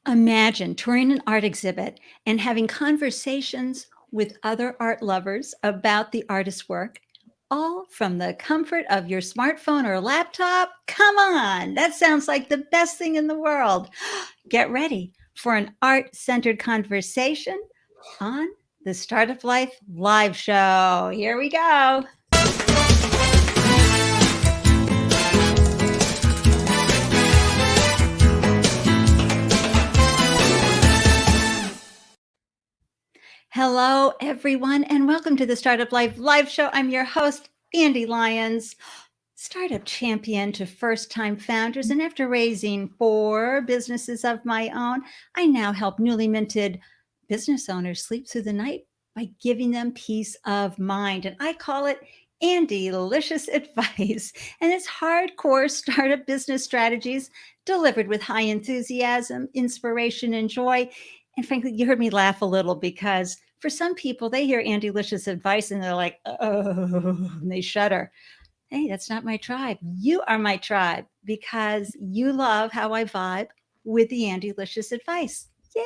Imagine touring an art exhibit and having conversations with other art lovers about the artist's work, all from the comfort of your smartphone or laptop. Come on, that sounds like the best thing in the world. Get ready for an art centered conversation on the Startup Life live show. Here we go. Hello, everyone, and welcome to the Startup Life live show. I'm your host, Ande Lyons, startup champion to first-time founders. And after raising 4 businesses of my own, I now help newly minted business owners sleep through the night by giving them peace of mind. And I call it Ande-licious advice. And it's hardcore startup business strategies delivered with high enthusiasm, inspiration, and joy. And frankly, you heard me laugh a little because for some people, they hear Ande-licious advice and they're like, oh, and they shudder. Hey, that's not my tribe. You are my tribe because you love how I vibe with the Ande-licious advice. Yay.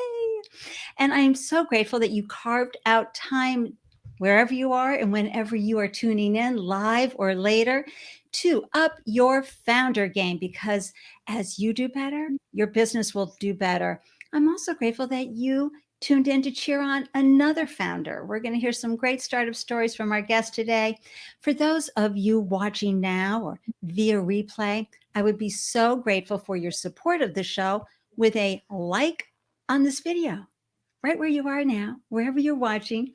And I am so grateful that you carved out time wherever you are and whenever you are tuning in, live or later, to up your founder game, because as you do better, your business will do better. I'm also grateful that you tuned in to cheer on another founder. We're going to hear some great startup stories from our guest today. For those of you watching now or via replay, I would be so grateful for your support of the show with a like on this video, right where you are now, wherever you're watching,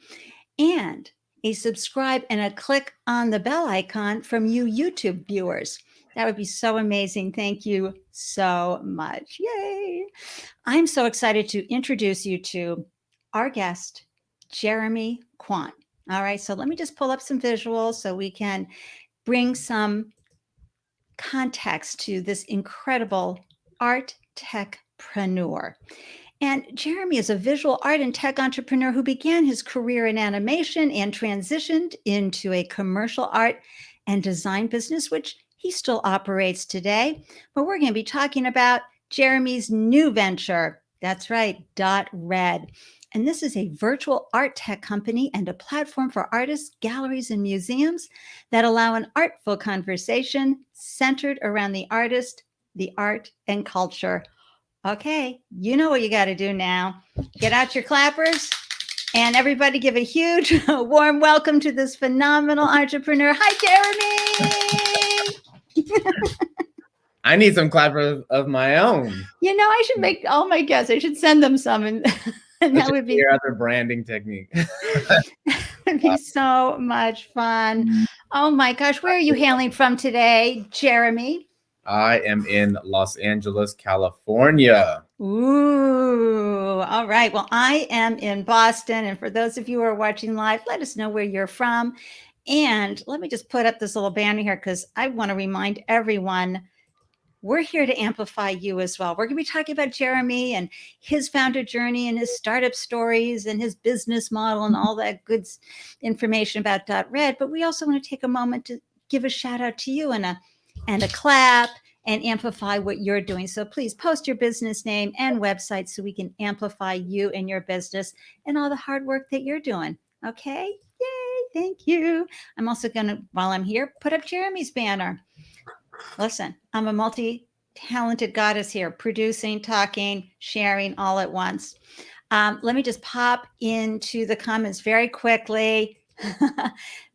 and a subscribe and a click on the bell icon from you YouTube viewers. That would be so amazing. Thank you so much. Yay. I'm so excited to introduce you to our guest, Jeremy Quant. All right, so let me just pull up some visuals so we can bring some context to this incredible art techpreneur. And Jeremy is a visual art and tech entrepreneur who began his career in animation and transitioned into a commercial art and design business, which he still operates today. But we're going to be talking about Jeremy's new venture. That's right, .red. And this is a virtual art tech company and a platform for artists, galleries, and museums that allow an artful conversation centered around the artist, the art, and culture. Okay, you know what you got to do now. Get out your clappers and everybody give a huge warm welcome to this phenomenal entrepreneur. Hi, Jeremy. I need some clappers of my own. You know, I should make all my guests, I should send them some and that would be your other branding technique. It would be so much fun. Oh my gosh, where are you hailing from today, Jeremy? I am in Los Angeles, California. Ooh, all right. Well, I am in Boston. And for those of you who are watching live, let us know where you're from. And let me just put up this little banner here because I want to remind everyone we're here to amplify you as well. We're going to be talking about Jeremy and his founder journey and his startup stories and his business model and all that good information about .red. But we also want to take a moment to give a shout out to you and a clap and amplify what you're doing. So please post your business name and website so we can amplify you and your business and all the hard work that you're doing. Okay? Yay, thank you. I'm also going to, while I'm here, put up Jeremy's banner. Listen, I'm a multi-talented goddess here, producing, talking, sharing all at once. Let me just pop into the comments very quickly.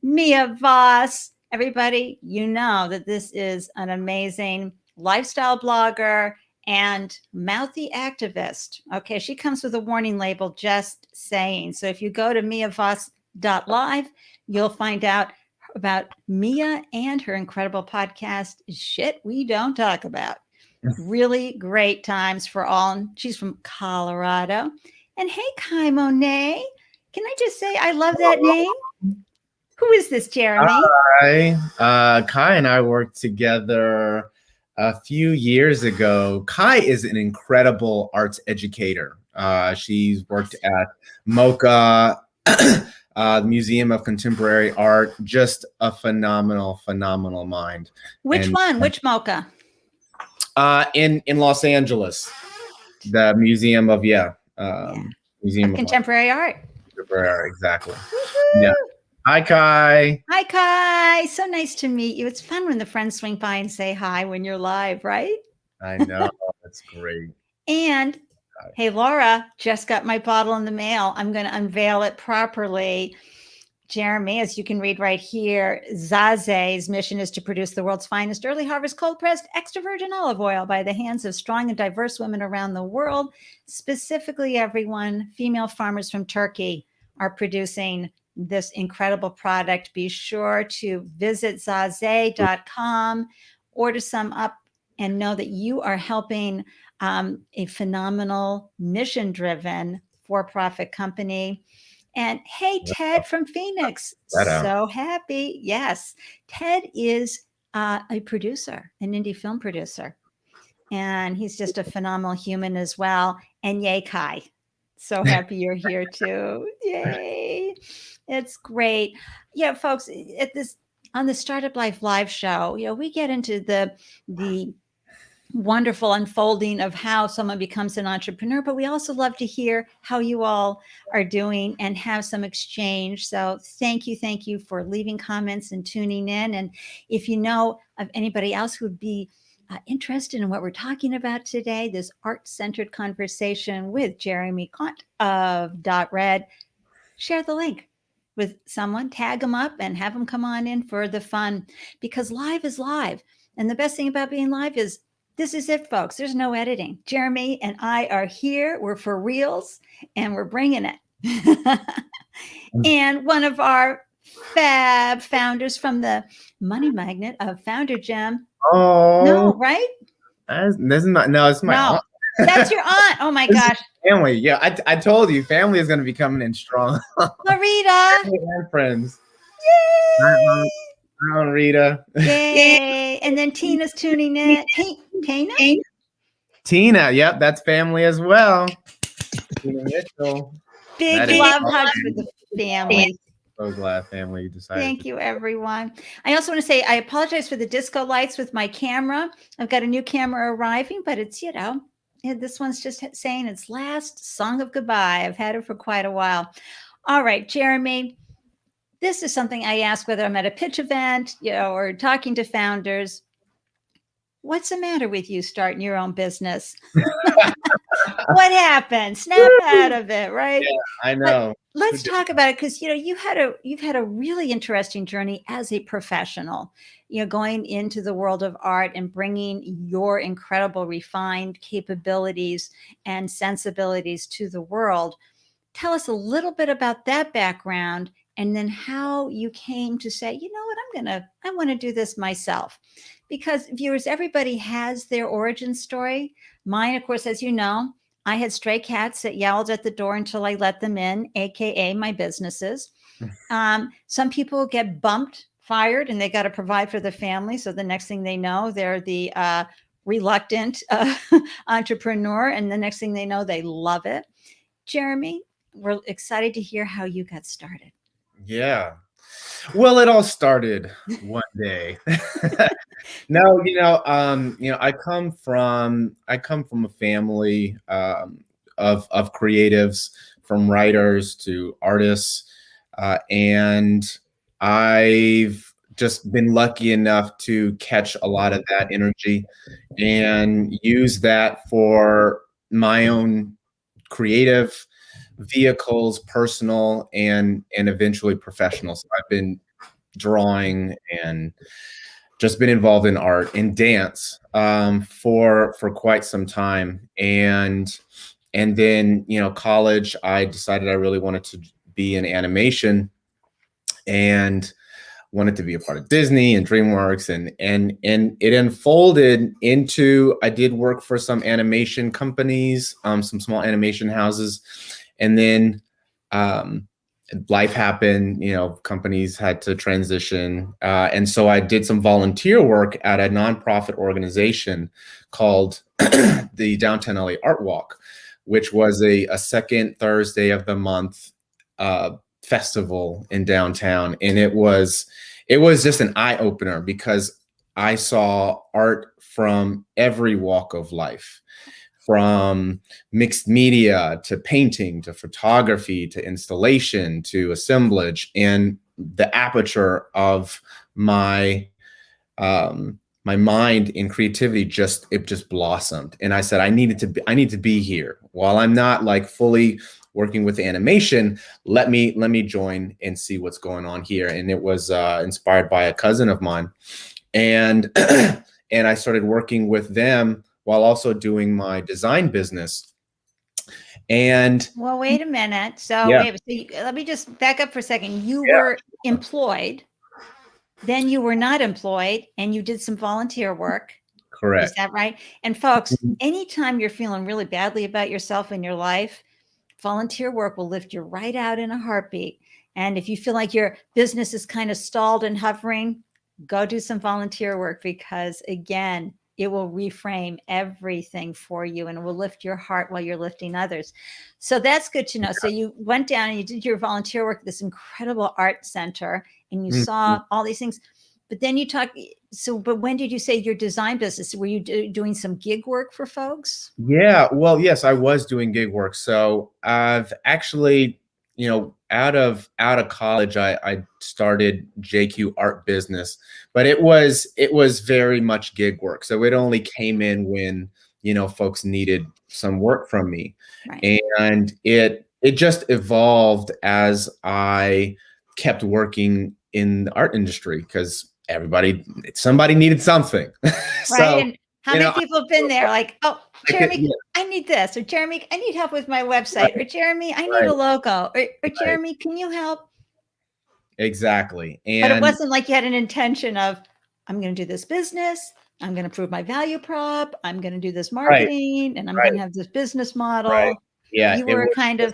Mia Voss. Everybody, you know that this is an amazing lifestyle blogger and mouthy activist. Okay, she comes with a warning label, just saying. So if you go to miavoss.live, you'll find out about Mia and her incredible podcast, Shit We Don't Talk About. Really great times for all. She's from Colorado. And hey, Kai Monet, can I just say I love that name? Who is this, Jeremy? Hi. Kai and I worked together a few years ago. Kai is an incredible arts educator. She's worked at MoCA, the Museum of Contemporary Art. Just a phenomenal mind. Which one? Which MoCA? In Los Angeles. The Museum of Of Contemporary Art. Contemporary Art, exactly. Woo-hoo! Yeah. Hi, Kai. Hi, Kai. So nice to meet you. It's fun when the friends swing by and say hi when you're live, right? I know. That's great. And hey, Laura, just got my bottle in the mail. I'm going to unveil it properly. Jeremy, as you can read right here, Zaze's mission is to produce the world's finest early harvest cold pressed extra virgin olive oil by the hands of strong and diverse women around the world. Specifically, everyone, female farmers from Turkey are producing this incredible product. Be sure to visit zaze.com, order some up, and know that you are helping a phenomenal mission-driven for-profit company. And hey, Ted from Phoenix, so happy. Yes, Ted is a producer, an indie film producer, and he's just a phenomenal human as well. And yay, Kai. So happy you're here too. Yay. It's great. Yeah, folks, on the Startup Life Live show, we get into the wonderful unfolding of how someone becomes an entrepreneur, but we also love to hear how you all are doing and have some exchange. So thank you for leaving comments and tuning in. And if you know of anybody else who would be interested in what we're talking about today, this art-centered conversation with Jeremy Quant of .red, share the link with someone, tag them up and have them come on in for the fun, because live is live. And the best thing about being live is this is it, folks. There's no editing. Jeremy and I are here. We're for reals, and we're bringing it. And one of our fab founders from the Money Magnet of Founder Gem. Oh, no, right? This is not. No, it's my aunt. That's your aunt. Oh my gosh. Family. Yeah, I told you, family is going to be coming in strong. Larita. And friends. Yay. Rita. Yay. And then Tina's tuning in. Tina, yep, that's family as well. Tina Mitchell. Big love hugs for the family. So glad family decided. Thank you, everyone. I also want to say I apologize for the disco lights with my camera. I've got a new camera arriving, but it's, this one's just saying its last song of goodbye. I've had it for quite a while. All right, Jeremy. This is something I ask whether I'm at a pitch event, or talking to founders. What's the matter with you starting your own business? What happened? Snap out of it, right? Yeah, I know. Let's talk about it, because you've had a really interesting journey as a professional, going into the world of art and bringing your incredible refined capabilities and sensibilities to the world. Tell us a little bit about that background, and then how you came to say, you know what, I want to do this myself. Because viewers, everybody has their origin story. Mine, of course, as you know, I had stray cats that yelled at the door until I let them in, AKA my businesses. Some people get bumped, fired, and they got to provide for the family. So the next thing they know, they're the reluctant entrepreneur. And the next thing they know, they love it. Jeremy, we're excited to hear how you got started. Yeah. Well, it all started one day. No, I come from a family of creatives, from writers to artists, and I've just been lucky enough to catch a lot of that energy and use that for my own creative vehicles, personal and eventually professional. So I've been drawing and just been involved in art and dance for quite some time. And then, college, I decided I really wanted to be in animation and wanted to be a part of Disney and DreamWorks, and it unfolded into, I did work for some animation companies, some small animation houses. And then life happened, companies had to transition. And so I did some volunteer work at a nonprofit organization called the Downtown LA Art Walk, which was a second Thursday of the month festival in downtown. And it was just an eye opener, because I saw art from every walk of life, from mixed media to painting to photography to installation to assemblage, and the aperture of my my mind and creativity just blossomed. And I said, I need to be here. While I'm not like fully working with animation, let me join and see what's going on here. And it was inspired by a cousin of mine, and and I started working with them while also doing my design business. And Well, wait a minute. So, yeah, let me just back up for a second. You yeah, were employed, then you were not employed, and you did some volunteer work. Is correct. that right? And folks, anytime you're feeling really badly about yourself in your life, volunteer work will lift you right out in a heartbeat. And if you feel like your business is kind of stalled and hovering, go do some volunteer work, because again, it will reframe everything for you and it will lift your heart while you're lifting others. So that's good to know. So you went down and you did your volunteer work at this incredible art center and you Mhm. saw all these things. But then you talk. But when did you say your design business? Were you doing some gig work for folks? Yeah, well, yes, I was doing gig work. So I've actually, out of college, I started JQ Art Business, but it was very much gig work. So it only came in when folks needed some work from me, Right. and it just evolved as I kept working in the art industry because somebody needed something. Right. So And how you many know, people have been there like, oh, I could, Jeremy, yeah, I need this, or Jeremy, I need help with my right, website, or Jeremy, I need right, a logo, or right. Jeremy, can you help? Exactly. But it And wasn't like you had an intention of, I'm going to do this business, I'm going to prove my value prop, I'm going to do this right, marketing, and I'm going right, to have this business right. model. Yeah, You were kind of,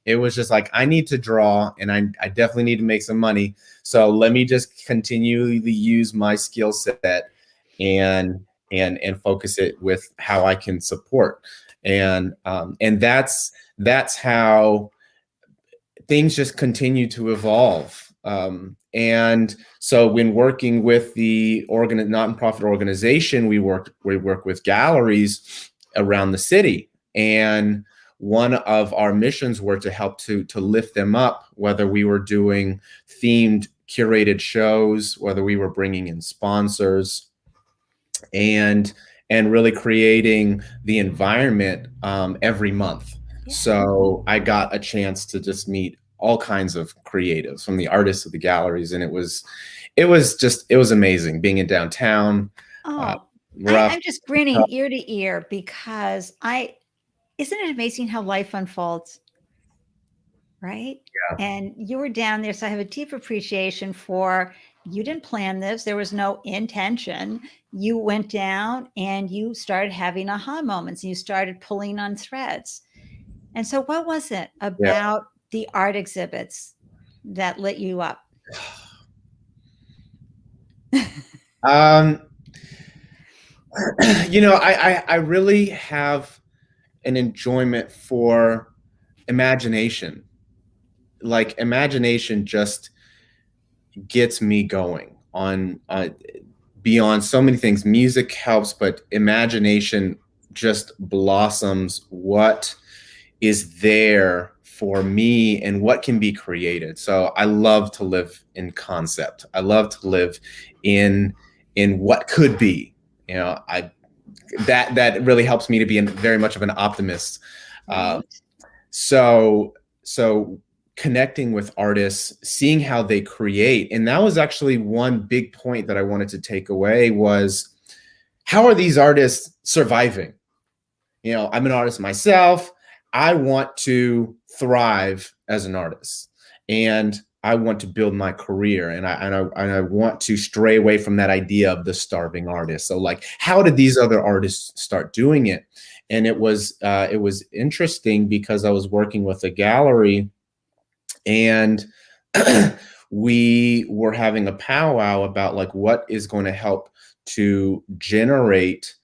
it was just like I need to draw and I definitely need to make some money. So let me just continually use my skill set and and focus it with how I can support. And that's how things just continue to evolve. And so when working with the nonprofit organization, we work with galleries around the city. And one of our missions were to help to lift them up, whether we were doing themed curated shows, whether we were bringing in sponsors, and really creating the environment every month. yeah. So I got a chance to just meet all kinds of creatives, from the artists to the galleries, and it was amazing being in downtown. uh, Oh, rough I'm just grinning ear to ear because isn't it amazing how life unfolds? Right? yeah, And you were down there, so I have a deep appreciation for, you didn't plan this, there was no intention. You went down and you started having aha moments, and you started pulling on threads. And so what was it yeah. about the art exhibits that lit you up? um I really have an enjoyment for imagination. Like imagination just gets me going on beyond so many things. Music helps, but imagination just blossoms what is there for me and what can be created. So I love to live in concept. I love to live in what could be. I that really helps me to be very much of an optimist. Um, Right? so connecting with artists, seeing how they create, and that was actually one big point that I wanted to take away was, how are these artists surviving? I'm an artist myself. I want to thrive as an artist, and I want to build my career, and I want to stray away from that idea of the starving artist. So, like, how did these other artists start doing it? And it was interesting because I was working with a gallery, and we were having a powwow about like what is going to help to generate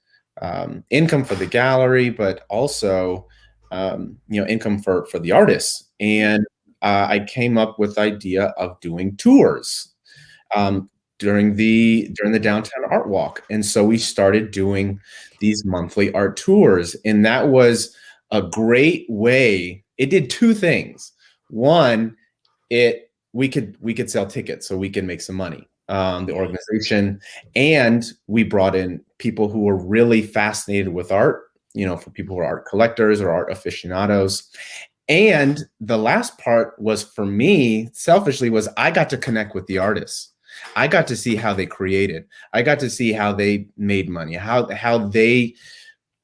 income for the gallery, but also income for the artists. And I came up with the idea of doing tours. during the downtown art walk. And so we started doing these monthly art tours, and that was a great way. It did two things. One, we could sell tickets so we can make some money, the organization, and we brought in people who were really fascinated with art, for people who are art collectors or art aficionados. And the last part was, for me, selfishly, was I got to connect with the artists. I got to see how they created. I got to see how they made money, how they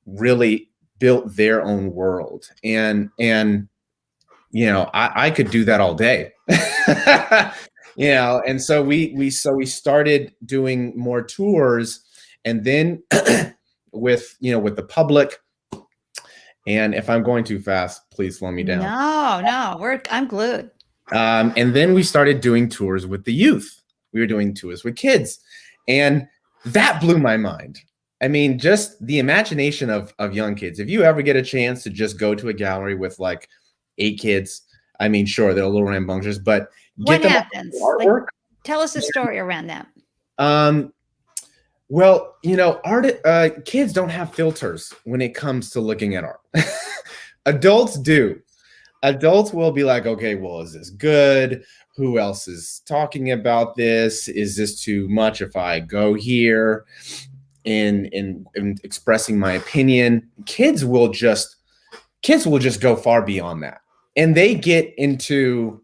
really built their own world. And I could do that all day. And so we started doing more tours, and then with the public. And if I'm going too fast, please slow me down. No, I'm glued. And then we started doing tours with the youth. We were doing tours with kids, and that blew my mind. I mean, just the imagination of young kids. If you ever get a chance to just go to a gallery with like 8 kids, I mean, sure, they're a little rambunctious, but what happens? Like, tell us a story around that. Well, kids don't have filters when it comes to looking at art. Adults do. Adults will be like, okay, well, is this good? Who else is talking about this? Is this too much if I go here in expressing my opinion? Kids will just go far beyond that. And they get into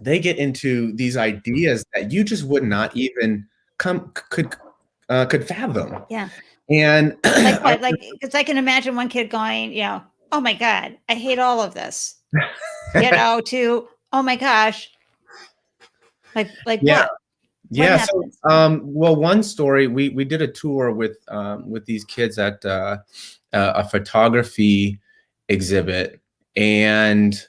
these ideas that you just would not even could fathom. Yeah. And like what? Like, because I can imagine one kid going, oh my God, I hate all of this. To, oh my gosh. Like yeah. what? Yeah. So, well, one story, we did a tour with these kids at a photography exhibit, and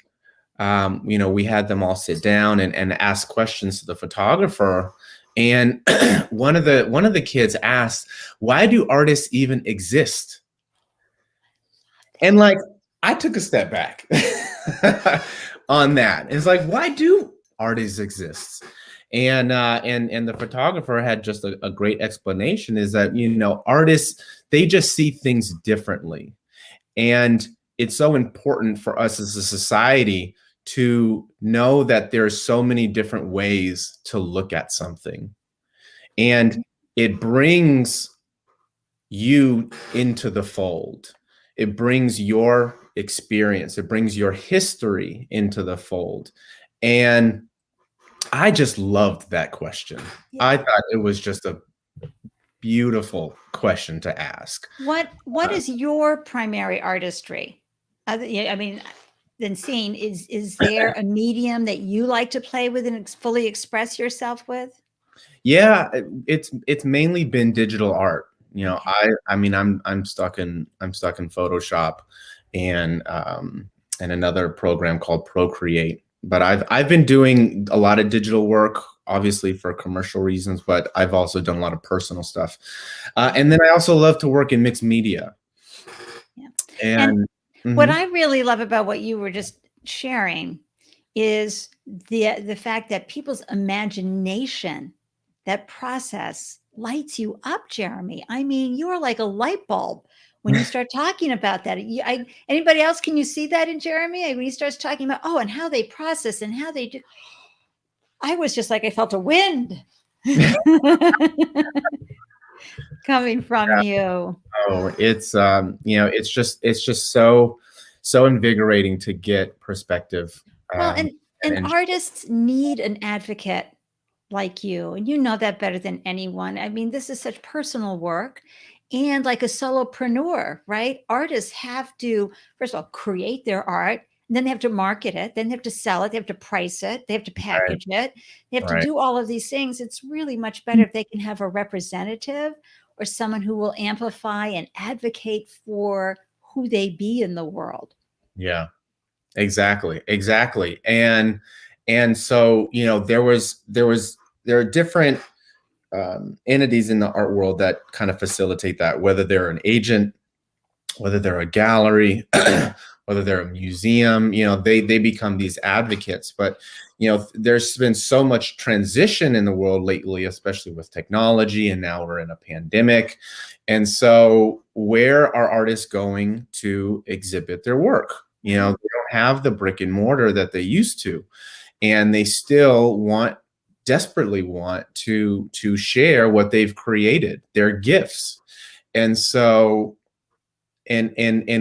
we had them all sit down and ask questions to the photographer. And one of the kids asked, "Why do artists even exist?" And like, I took a step back on that. It's like, why do artists exist? And the photographer had just a great explanation, is that, artists, they just see things differently. And it's so important for us as a society to know that there's so many different ways to look at something. And it brings you into the fold. It brings your experience. It brings your history into the fold. And I just loved that question. Yeah. I thought it was just a beautiful question to ask. What is your primary artistry? I mean, then seeing, is there a medium that you like to play with and fully express yourself with? Yeah, it's mainly been digital art. I mean, I'm stuck in Photoshop and another program called Procreate. But I've been doing a lot of digital work, obviously for commercial reasons, but I've also done a lot of personal stuff. And then I also love to work in mixed media. Yeah. And what I really love about what you were just sharing is the fact that people's imagination, that process, lights you up, Jeremy. I mean, you're like a light bulb when you start talking about that. Anybody else, can you see that in Jeremy? When he starts talking about, and how they process and how they do, I was just like, I felt a wind coming from you. Oh, it's it's just so invigorating to get perspective. Well, and artists need an advocate like you, and you know that better than anyone. I mean, this is such personal work. And like a solopreneur, right? Artists have to, first of all, create their art, and then they have to market it, then they have to sell it, they have to price it, they have to package it, they have to do all of these things. It's really much better if they can have a representative or someone who will amplify and advocate for who they be in the world. Yeah, exactly. And so, there are different entities in the art world that kind of facilitate that, whether they're an agent, whether they're a gallery, whether they're a museum, they become these advocates. But, there's been so much transition in the world lately, especially with technology, and now we're in a pandemic. And so where are artists going to exhibit their work? They don't have the brick and mortar that they used to, and they still desperately want to share what they've created, their gifts. And so, and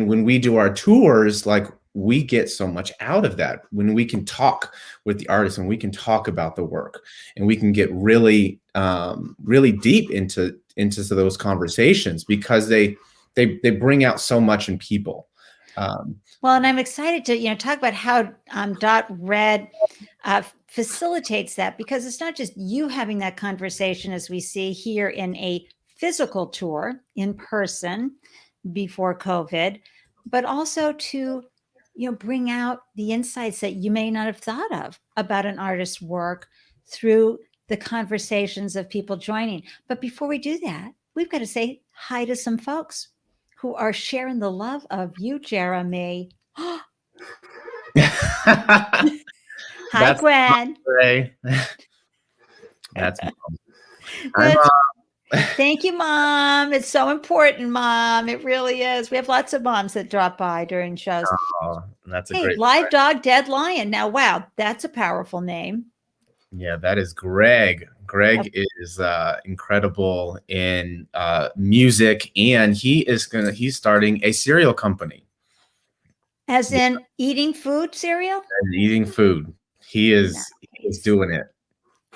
when we do our tours, like, we get so much out of that when we can talk with the artists, and we can talk about the work, and we can get really really deep into those conversations, because they bring out so much in people. Well, and I'm excited to talk about how .red facilitates that, because it's not just you having that conversation as we see here in a physical tour in person before COVID, but also to bring out the insights that you may not have thought of about an artist's work through the conversations of people joining. But before we do that, we've got to say hi to some folks who are sharing the love of you, Jeremy. Hi, That's Gwen. That's Mom. Thank you, Mom. It's so important, Mom. It really is. We have lots of moms that drop by during shows. Oh, that's a great Live point. Dog, Dead Lion. Now, wow, that's a powerful name. Yeah, that is Greg. Greg is incredible in music, and he's starting a cereal company. As in eating food cereal? And eating food. He is doing it.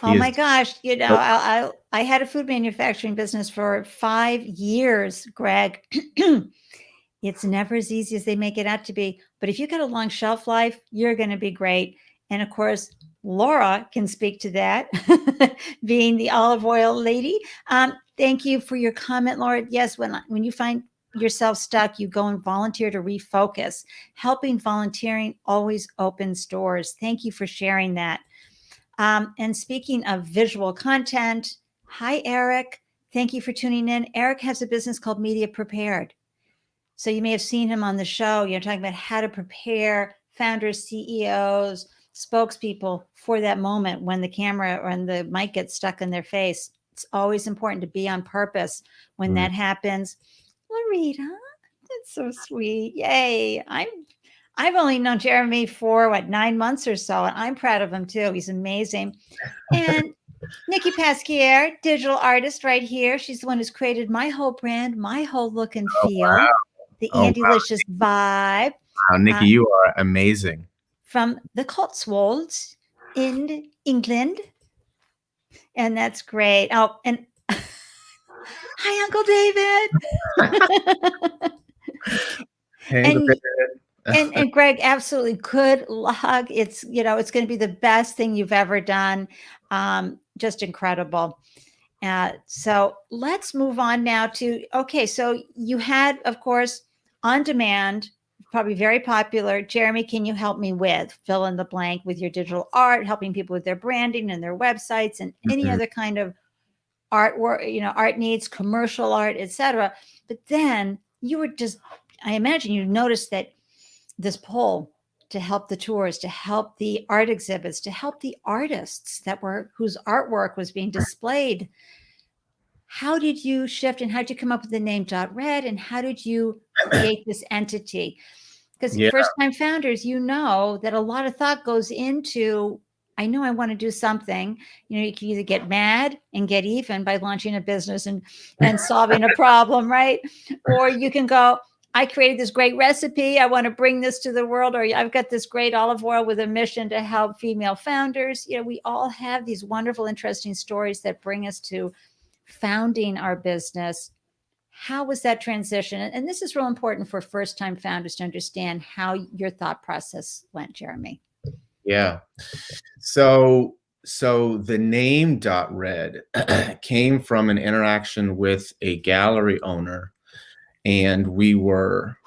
Oh my gosh. I had a food manufacturing business for 5 years, Greg. It's never as easy as they make it out to be. But if you got a long shelf life, you're going to be great. And of course, Laura can speak to that, being the olive oil lady. Thank you for your comment, Laura. Yes, when you find yourself stuck, you go and volunteer to refocus. Helping volunteering always opens doors. Thank you for sharing that. And speaking of visual content, hi, Eric. Thank you for tuning in. Eric has a business called Media Prepared. So you may have seen him on the show, talking about how to prepare founders, CEOs, spokespeople for that moment when the camera or the mic gets stuck in their face. It's always important to be on purpose when that happens. Larita, that's so sweet. Yay. I've only known Jeremy for 9 months or so, and I'm proud of him too. He's amazing. And Nikki Pasquier, digital artist right here. She's the one who's created my whole brand, my whole look and feel, the Andylicious vibe. Wow, Nikki, you are amazing. From the Cotswolds in England. And that's great. Oh, and hi, Uncle David. Hey, and Greg, absolutely good luck. It's it's going to be the best thing you've ever done. Just incredible. So let's move on now to, so you had, of course, on demand, probably very popular. Jeremy, can you help me with fill in the blank with your digital art, helping people with their branding and their websites and any other kind of artwork, art needs, commercial art, etc. But then you were I imagine you noticed that this poll to help the tours, to help the art exhibits, to help the artists whose artwork was being displayed. How did you shift, and how did you come up with the name .red, and how did you create this entity? Because first-time founders, that a lot of thought goes into, I know I want to do something. You can either get mad and get even by launching a business and solving a problem, right? Or you can go, I created this great recipe. I want to bring this to the world. Or I've got this great olive oil with a mission to help female founders. We all have these wonderful, interesting stories that bring us to founding our business. How was that transition? And this is real important for first-time founders to understand how your thought process went, Jeremy. Yeah. So the name .red came from an interaction with a gallery owner. And we were,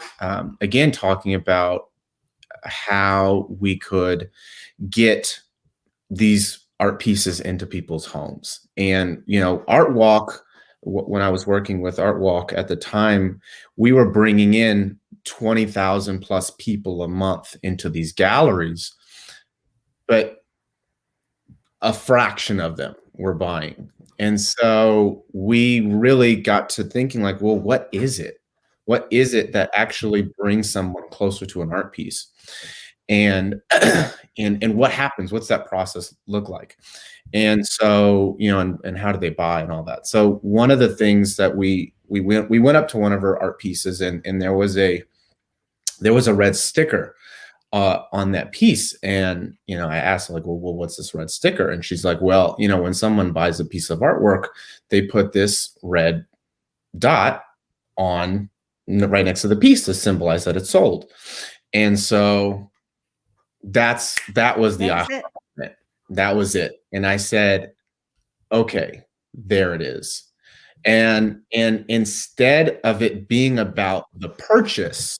again, talking about how we could get these art pieces into people's homes. And, Art Walk, when I was working with Art Walk at the time, we were bringing in 20,000 plus people a month into these galleries, but a fraction of them were buying. And so we really got to thinking like, well, what is it? What is it that actually brings someone closer to an art piece? And and what happens? What's that process look like? And so, and how do they buy and all that? So one of the things that we went up to one of her art pieces, and there was a red sticker on that piece. And, I asked her like, well, what's this red sticker? And she's like, well, when someone buys a piece of artwork, they put this red dot on right next to the piece to symbolize that it's sold. And so that was the aha moment. That was it. And I said, okay, there it is. And instead of it being about the purchase,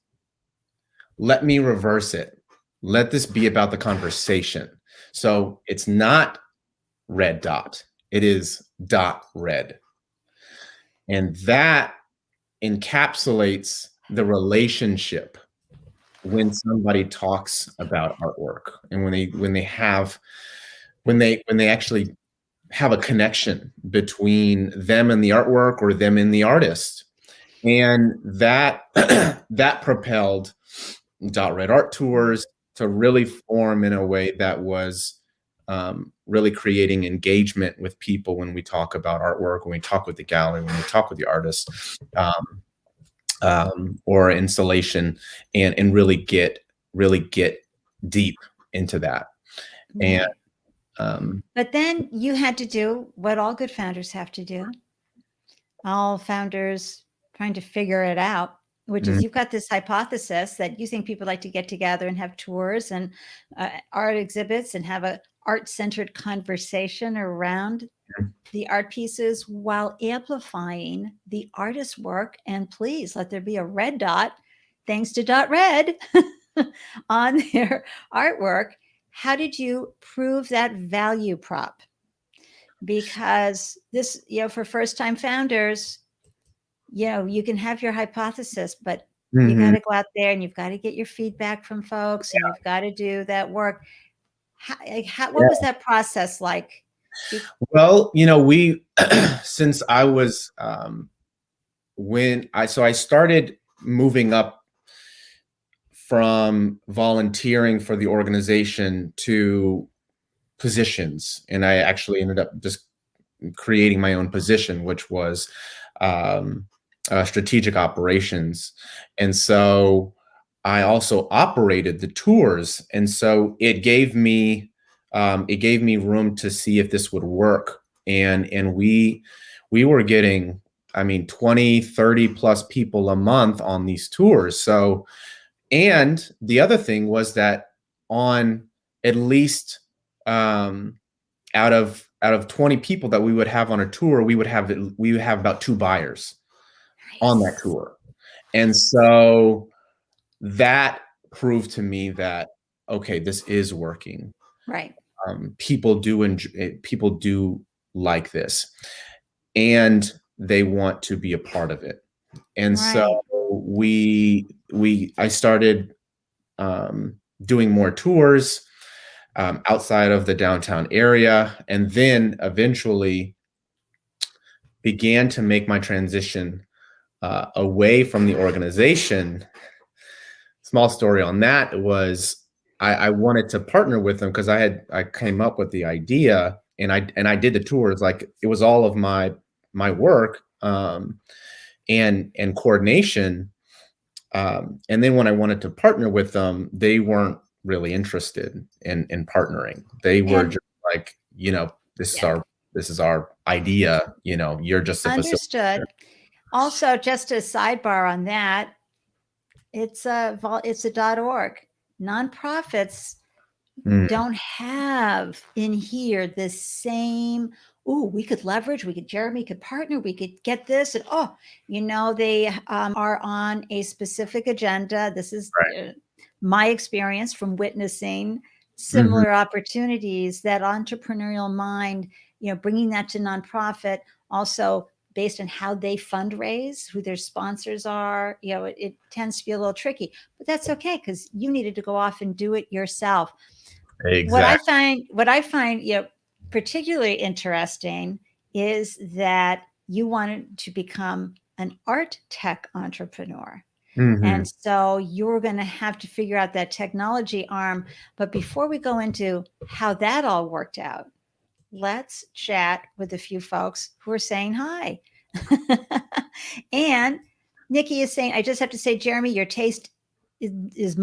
let me reverse it. Let this be about the conversation. So it's not red dot, it is dot red. And that encapsulates the relationship when somebody talks about artwork, and when they actually have a connection between them and the artwork, or them and the artist. And that that propelled Dot Red Art Tours to really form in a way that was really creating engagement with people when we talk about artwork, when we talk with the gallery, when we talk with the artist, or installation, and really get deep into that. And but then you had to do what all good founders have to do. All founders trying to figure it out, which is you've got this hypothesis that you think people like to get together and have tours and art exhibits and have a art-centered conversation around the art pieces while amplifying the artist's work. And please let there be a red dot, thanks to Dot Red, on their artwork. How did you prove that value prop? Because this, for first-time founders, you can have your hypothesis, but you got to go out there and you've got to get your feedback from folks, and you've got to do that work. What was that process like? Well, we, since I was, I started moving up from volunteering for the organization to positions, and I actually ended up just creating my own position, which was strategic operations. And so I also operated the tours, and so it gave me room to see if this would work. And we were getting, 20, 30 plus people a month on these tours. So, and the other thing was that on at least out of 20 people that we would have on a tour, we would have about 2 buyers on that tour. And so that proved to me that, okay, this is working. Right. People do like this, and they want to be a part of it. And so I started doing more tours outside of the downtown area, and then eventually began to make my transition away from the organization. Small story on that was I wanted to partner with them because I came up with the idea, and I did the tours. Like, it was all of my work and coordination. And then when I wanted to partner with them, they weren't really interested in partnering. They were just like, this is our idea. You're just a understood. Facilitator. Also, just a sidebar on that, it's a .org. Nonprofits don't have in here the same. Oh, we could leverage. Jeremy could partner. We could get this, and they are on a specific agenda. This is my experience from witnessing similar opportunities. That entrepreneurial mind, bringing that to nonprofit. Also, based on how they fundraise, who their sponsors are, it tends to be a little tricky, but that's okay because you needed to go off and do it yourself. Exactly. What I find, particularly interesting is that you wanted to become an art tech entrepreneur. And so you're going to have to figure out that technology arm. But before we go into how that all worked out, let's chat with a few folks who are saying hi. And Nikki is saying, I just have to say, Jeremy, your taste is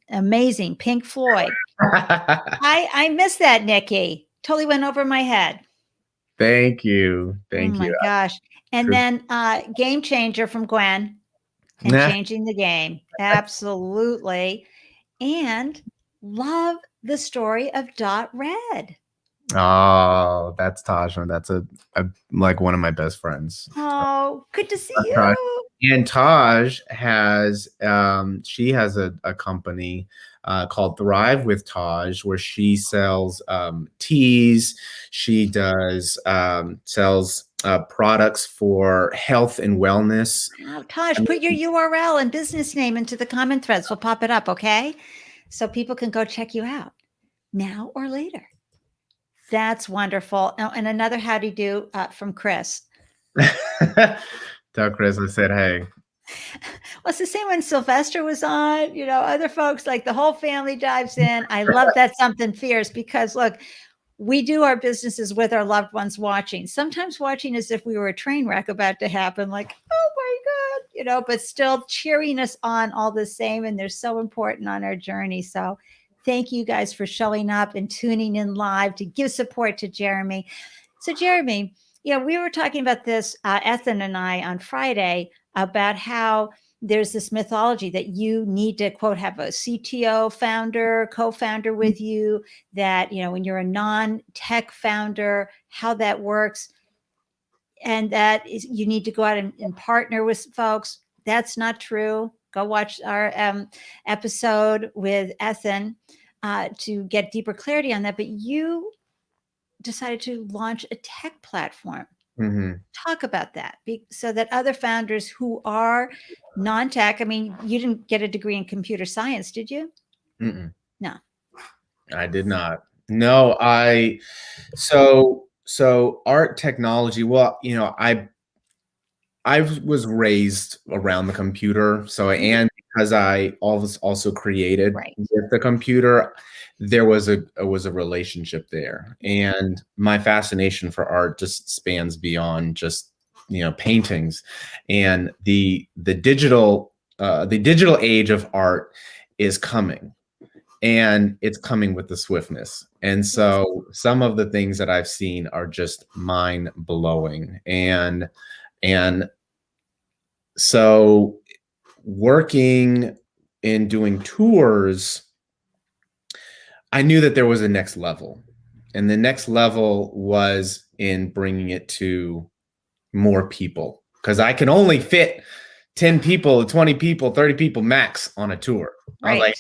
amazing. Pink Floyd. I missed that, Nikki. Totally went over my head. Thank you. Oh my gosh. And then Game Changer from Gwen and changing the game. Absolutely. And love the story of Dot Red. Oh, that's Taj. That's a like one of my best friends. Oh, good to see you. And Taj has she has a company called Thrive with Taj, where she sells teas. She does sells products for health and wellness. Oh, Taj, put your URL and business name into the comment threads. We'll pop it up, okay? So people can go check you out now or later. That's wonderful. Oh, and another howdy do from Chris. Tell Chris I said, hey. Well, it's the same when Sylvester was on, other folks, like the whole family dives in. I love that something fierce because look, we do our businesses with our loved ones watching, sometimes watching as if we were a train wreck about to happen, like, oh my God, but still cheering us on all the same. And they're so important on our journey. So thank you guys for showing up and tuning in live to give support to Jeremy. So Jeremy, we were talking about this, Ethan and I on Friday, about how there's this mythology that you need to, quote, have a CTO founder, co-founder with you, that, when you're a non-tech founder, how that works. And that is, you need to go out and partner with folks. That's not true. Go watch our episode with Ethan to get deeper clarity on that. But you decided to launch a tech platform. Talk about that so that other founders who are non-tech, I mean, you didn't get a degree in computer science, did you? No. I did not. No, so art technology, well, I was raised around the computer. So, and because I also created with the computer, there was a relationship there. And my fascination for art just spans beyond just, paintings. And the digital age of art is coming. And it's coming with the swiftness. And so some of the things that I've seen are just mind blowing. And so working and doing tours, I knew that there was a next level. And the next level was in bringing it to more people, because I can only fit 10 people, 20 people, 30 people max on a tour. I was like,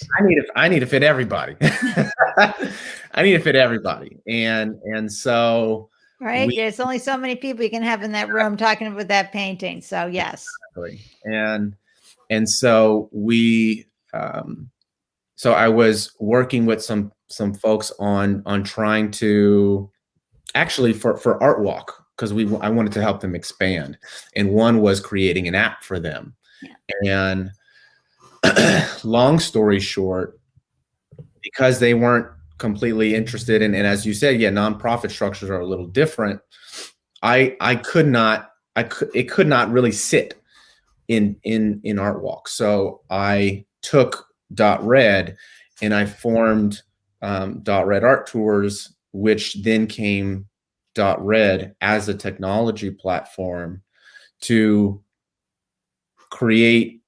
I need to fit everybody. I need to fit everybody. And so there's only so many people you can have in that room talking about that painting. So yes. Exactly. And so so I was working with some folks on trying to actually for Art Walk, because I wanted to help them expand. And one was creating an app for them. And long story short, because they weren't completely interested in, and as you said, nonprofit structures are a little different. It could not really sit in Art Walk. So I took .red and I formed .red Art Tours, which then came .red as a technology platform to create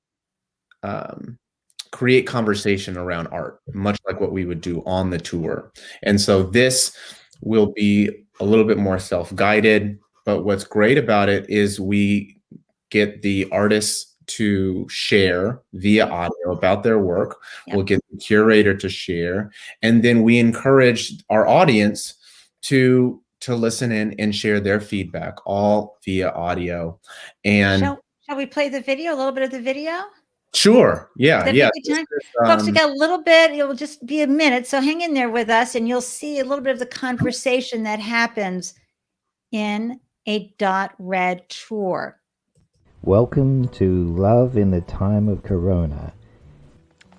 conversation around art, much like what we would do on the tour. And so this will be a little bit more self-guided, but what's great about it is we get the artists to share via audio about their work. We'll get the curator to share, and then we encourage our audience to to listen in and share their feedback, all via audio. And Shall we play the video, a little bit of the video? sure. Yeah. Would Yeah. that be a good time? Folks, we got a little bit, it will just be a minute. So hang in there with us and you'll see a little bit of the conversation that happens in a .red tour. Welcome to Love in the Time of Corona.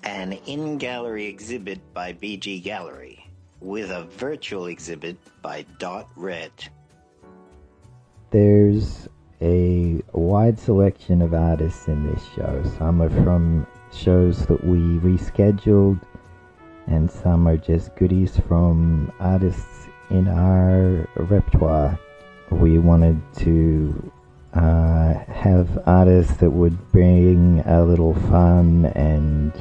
An in-gallery exhibit by BG Gallery with a virtual exhibit by .red. There's a wide selection of artists in this show. Some are from shows that we rescheduled, and some are just goodies from artists in our repertoire. We wanted to have artists that would bring a little fun and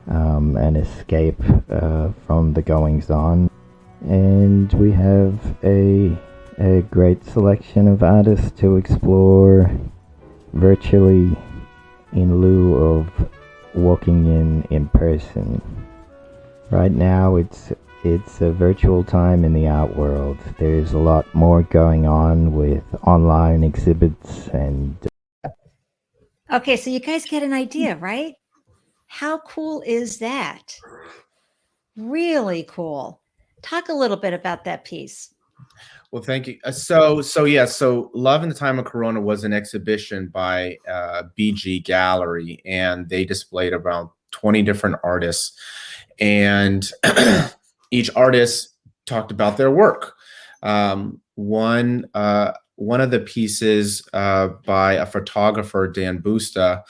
an escape from the goings-on. And we have a great selection of artists to explore virtually in lieu of walking in person. Right now it's a virtual time in the art world. There's a lot more going on with online exhibits and... Okay, so you guys get an idea, right? How cool is that? Really cool. Talk a little bit about that piece. Well, thank you. So Love in the Time of Corona was an exhibition by BG Gallery, and they displayed around 20 different artists, and each artist talked about their work. One of the pieces by a photographer, Dan Busta,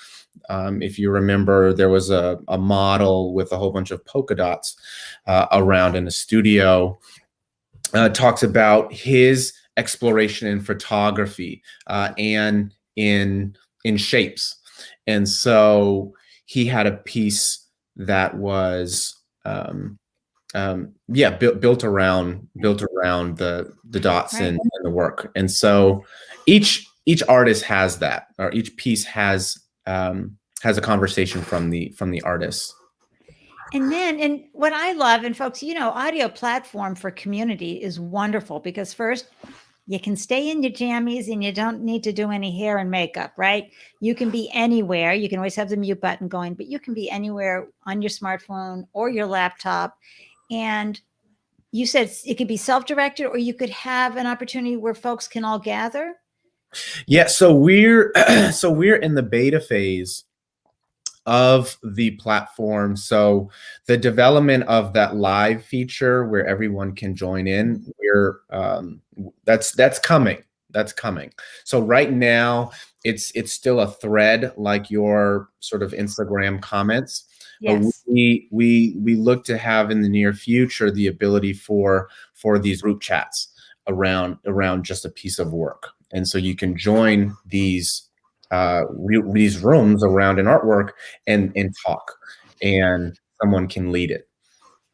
if you remember, there was a model with a whole bunch of polka dots around in the studio. Talks about his exploration in photography and in shapes. And so he had a piece that was built around the dots Right. in the work. And so each artist has that, or each piece has a conversation from the artist. And what I love, and folks, audio platform for community is wonderful because first, you can stay in your jammies and you don't need to do any hair and makeup, right? You can be anywhere. You can always have the mute button going, but you can be anywhere on your smartphone or your laptop. And you said it could be self-directed, or you could have an opportunity where folks can all gather. Yeah, so we're in the beta phase of the platform. So the development of that live feature where everyone can join in, that's coming. That's coming. So right now it's still a thread like your sort of Instagram comments. Yes. But we look to have in the near future the ability for these group chats around just a piece of work. And so you can join these rooms around an artwork and talk, and someone can lead it.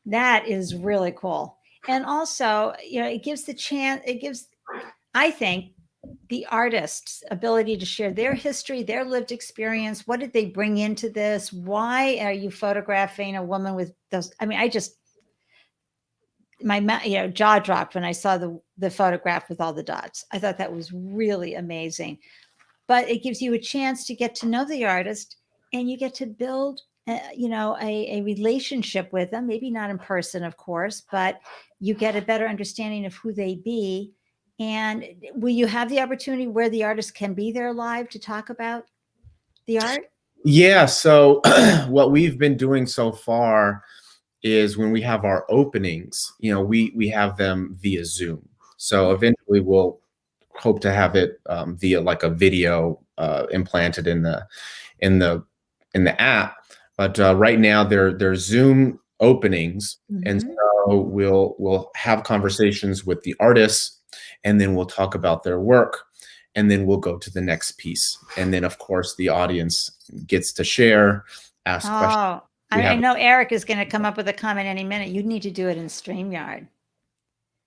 That is really cool. And also, it gives I think, the artist's ability to share their history, their lived experience. What did they bring into this? Why are you photographing a woman with those? I mean, my jaw dropped when I saw the photograph with all the dots. I thought that was really amazing. But it gives you a chance to get to know the artist, and you get to build, a relationship with them. Maybe not in person, of course, but you get a better understanding of who they be. And will you have the opportunity where the artist can be there live to talk about the art? Yeah. So what we've been doing so far is when we have our openings, we have them via Zoom. So eventually we'll hope to have it via like a video implanted in the app. But right now they're Zoom openings, and so we'll have conversations with the artists, and then we'll talk about their work, and then we'll go to the next piece, and then of course the audience gets to share, ask questions. I know Eric is going to come up with a comment any minute. You need to do it in StreamYard.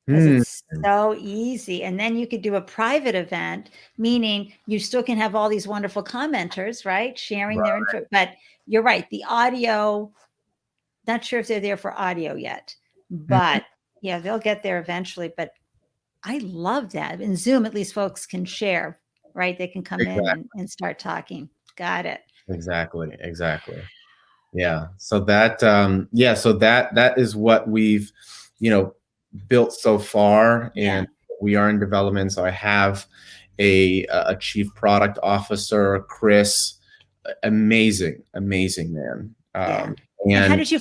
Because it's so easy. And then you could do a private event, meaning you still can have all these wonderful commenters, right? Sharing their info. But you're right. The audio, not sure if they're there for audio yet, but yeah, they'll get there eventually. But I love that. In Zoom, at least folks can share, right? They can come Exactly. in and start talking. Got it. Exactly. Yeah. So that, so that is what we've, built so far, and we are in development. So I have a chief product officer, Chris, amazing man. And how'd you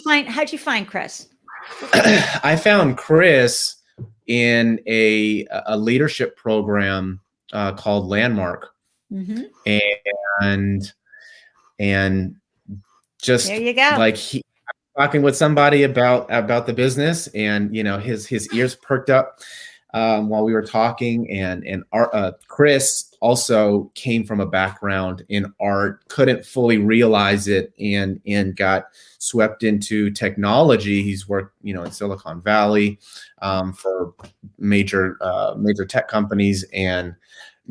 find Chris? I found Chris in a leadership program called Landmark, and just there you go. Like talking with somebody about the business, and his ears perked up while we were talking, and Chris also came from a background in art, couldn't fully realize it, and got swept into technology. He's worked in Silicon Valley for major tech companies, and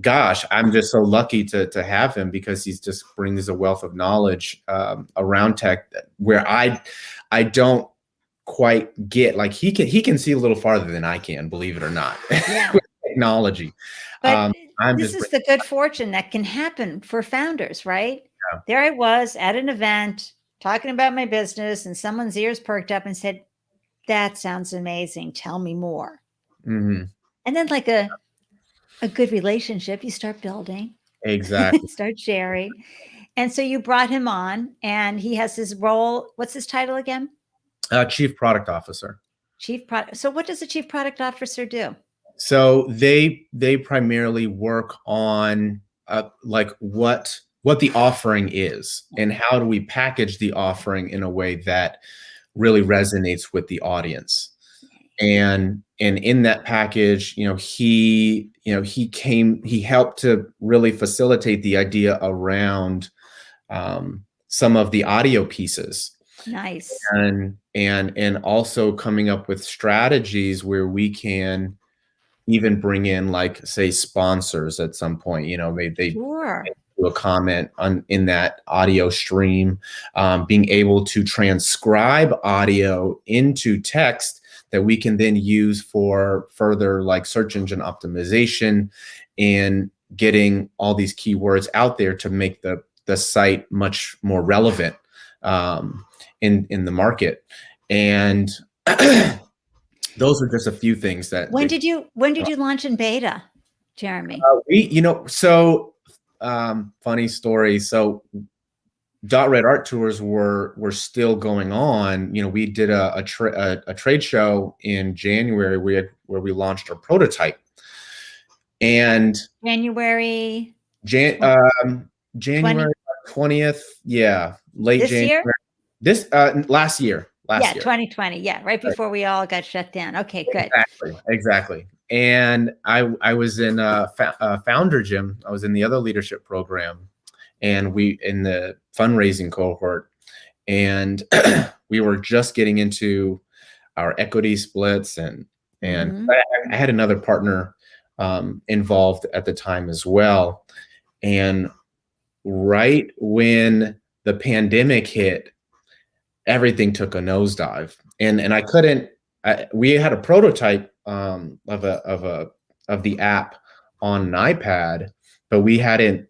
gosh, I'm just so lucky to have him, because he's just brings a wealth of knowledge around tech where I don't quite get. Like he can see a little farther than I can, believe it or not, with technology. But this is the good fortune that can happen for founders, right? Yeah. There I was at an event talking about my business, and someone's ears perked up and said, "That sounds amazing. Tell me more." Mm-hmm. And then, like a good relationship, you start building. Exactly. Start sharing. And so you brought him on, and he has his role. What's his title again? Chief product officer. Chief product. So what does a chief product officer do? So they primarily work on like what the offering is, and how do we package the offering in a way that really resonates with the audience. And in that package, he helped to really facilitate the idea around some of the audio pieces. Nice. And also coming up with strategies where we can even bring in, like, say, sponsors at some point. They sure. do a comment in that audio stream, being able to transcribe audio into text that we can then use for further, like, search engine optimization, and getting all these keywords out there to make the site much more relevant in the market. And those are just a few things that. When did you launch in beta, Jeremy? Funny story. So .Red Art Tours were still going on. We did a trade show in January where we launched our prototype. And January 20th, late this January. Year? This last year. 2020, right before we all got shut down. Okay, good. Exactly. And I was in Founder Gym. I was in the other leadership program, and we in the fundraising cohort, and we were just getting into our equity splits, and I had another partner involved at the time as well. And right when the pandemic hit, everything took a nosedive, and I couldn't. We had a prototype of the app on an iPad, but we hadn't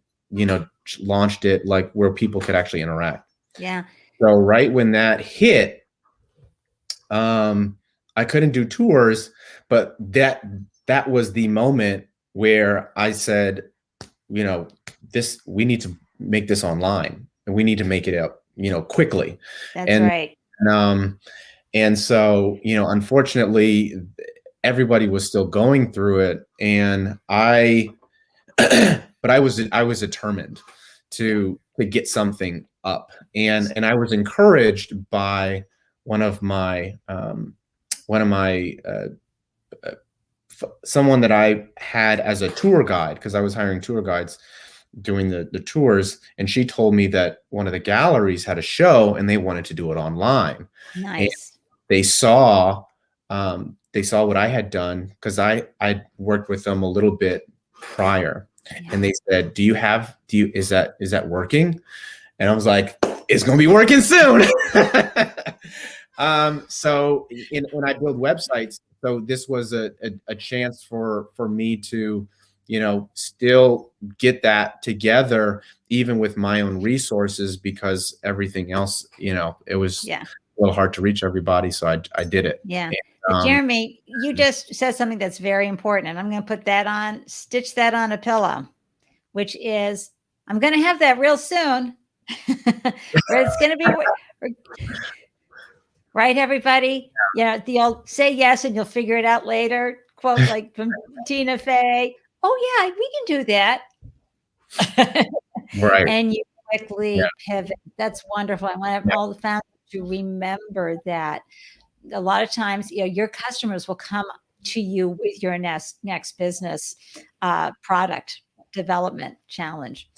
launched it like where people could actually interact. Yeah. So right when that hit, I couldn't do tours, but that was the moment where I said, we need to make this online, and we need to make it out, quickly. That's right. And so, unfortunately, everybody was still going through it, and but I was determined to get something up, and I was encouraged by one of my someone that I had as a tour guide, because I was hiring tour guides doing the tours, and she told me that one of the galleries had a show and they wanted to do it online. Nice. And they saw what I had done, because I worked with them a little bit prior, and they said, is that working? And I was like, it's gonna be working soon. So when I build websites, so this was a chance for me to, still get that together, even with my own resources, because everything else, it was Yeah. a little hard to reach everybody. So I did it. Yeah. And, But Jeremy, you just said something that's very important, and I'm going to put that on, stitch that on a pillow, which is I'm going to have that real soon. Or it's going to be right, everybody. The old say yes and you'll figure it out later quote, like from Tina Fey. Oh yeah, we can do that. right. And you quickly pivot. That's wonderful. I want all the founders to remember that. A lot of times, your customers will come to you with your next business product development challenge.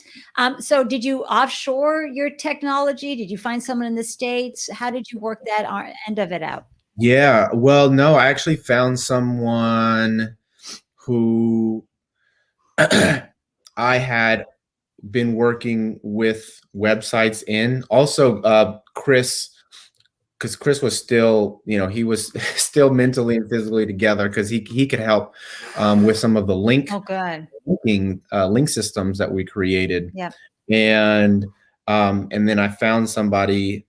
So did you offshore your technology? Did you find someone in the States? How did you work that end of it out? Yeah. Well, no, I actually found someone who I had been working with websites in. Also, Chris, because Chris was still, he was still mentally and physically together, because he could help with some of the link systems that we created. Yeah. And then I found somebody,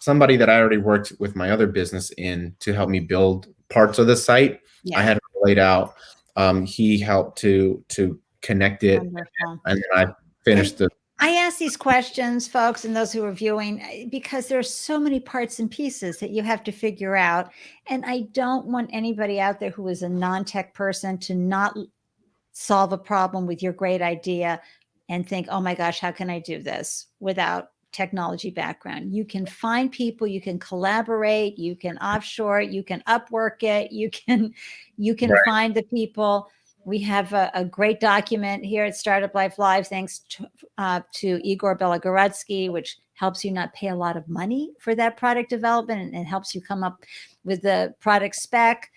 somebody that I already worked with my other business in to help me build parts of the site. Yeah. I had it laid out. He helped to connect it. Wonderful. And then I finished I ask these questions, folks, and those who are viewing, because there's so many parts and pieces that you have to figure out. And I don't want anybody out there who is a non-tech person to not solve a problem with your great idea and think, oh my gosh, how can I do this without technology background? You can find people, you can collaborate, you can offshore it, you can Upwork it, you can find the people. We have a great document here at Startup Life Live, thanks to Igor Belogorodsky, which helps you not pay a lot of money for that product development, and helps you come up with the product spec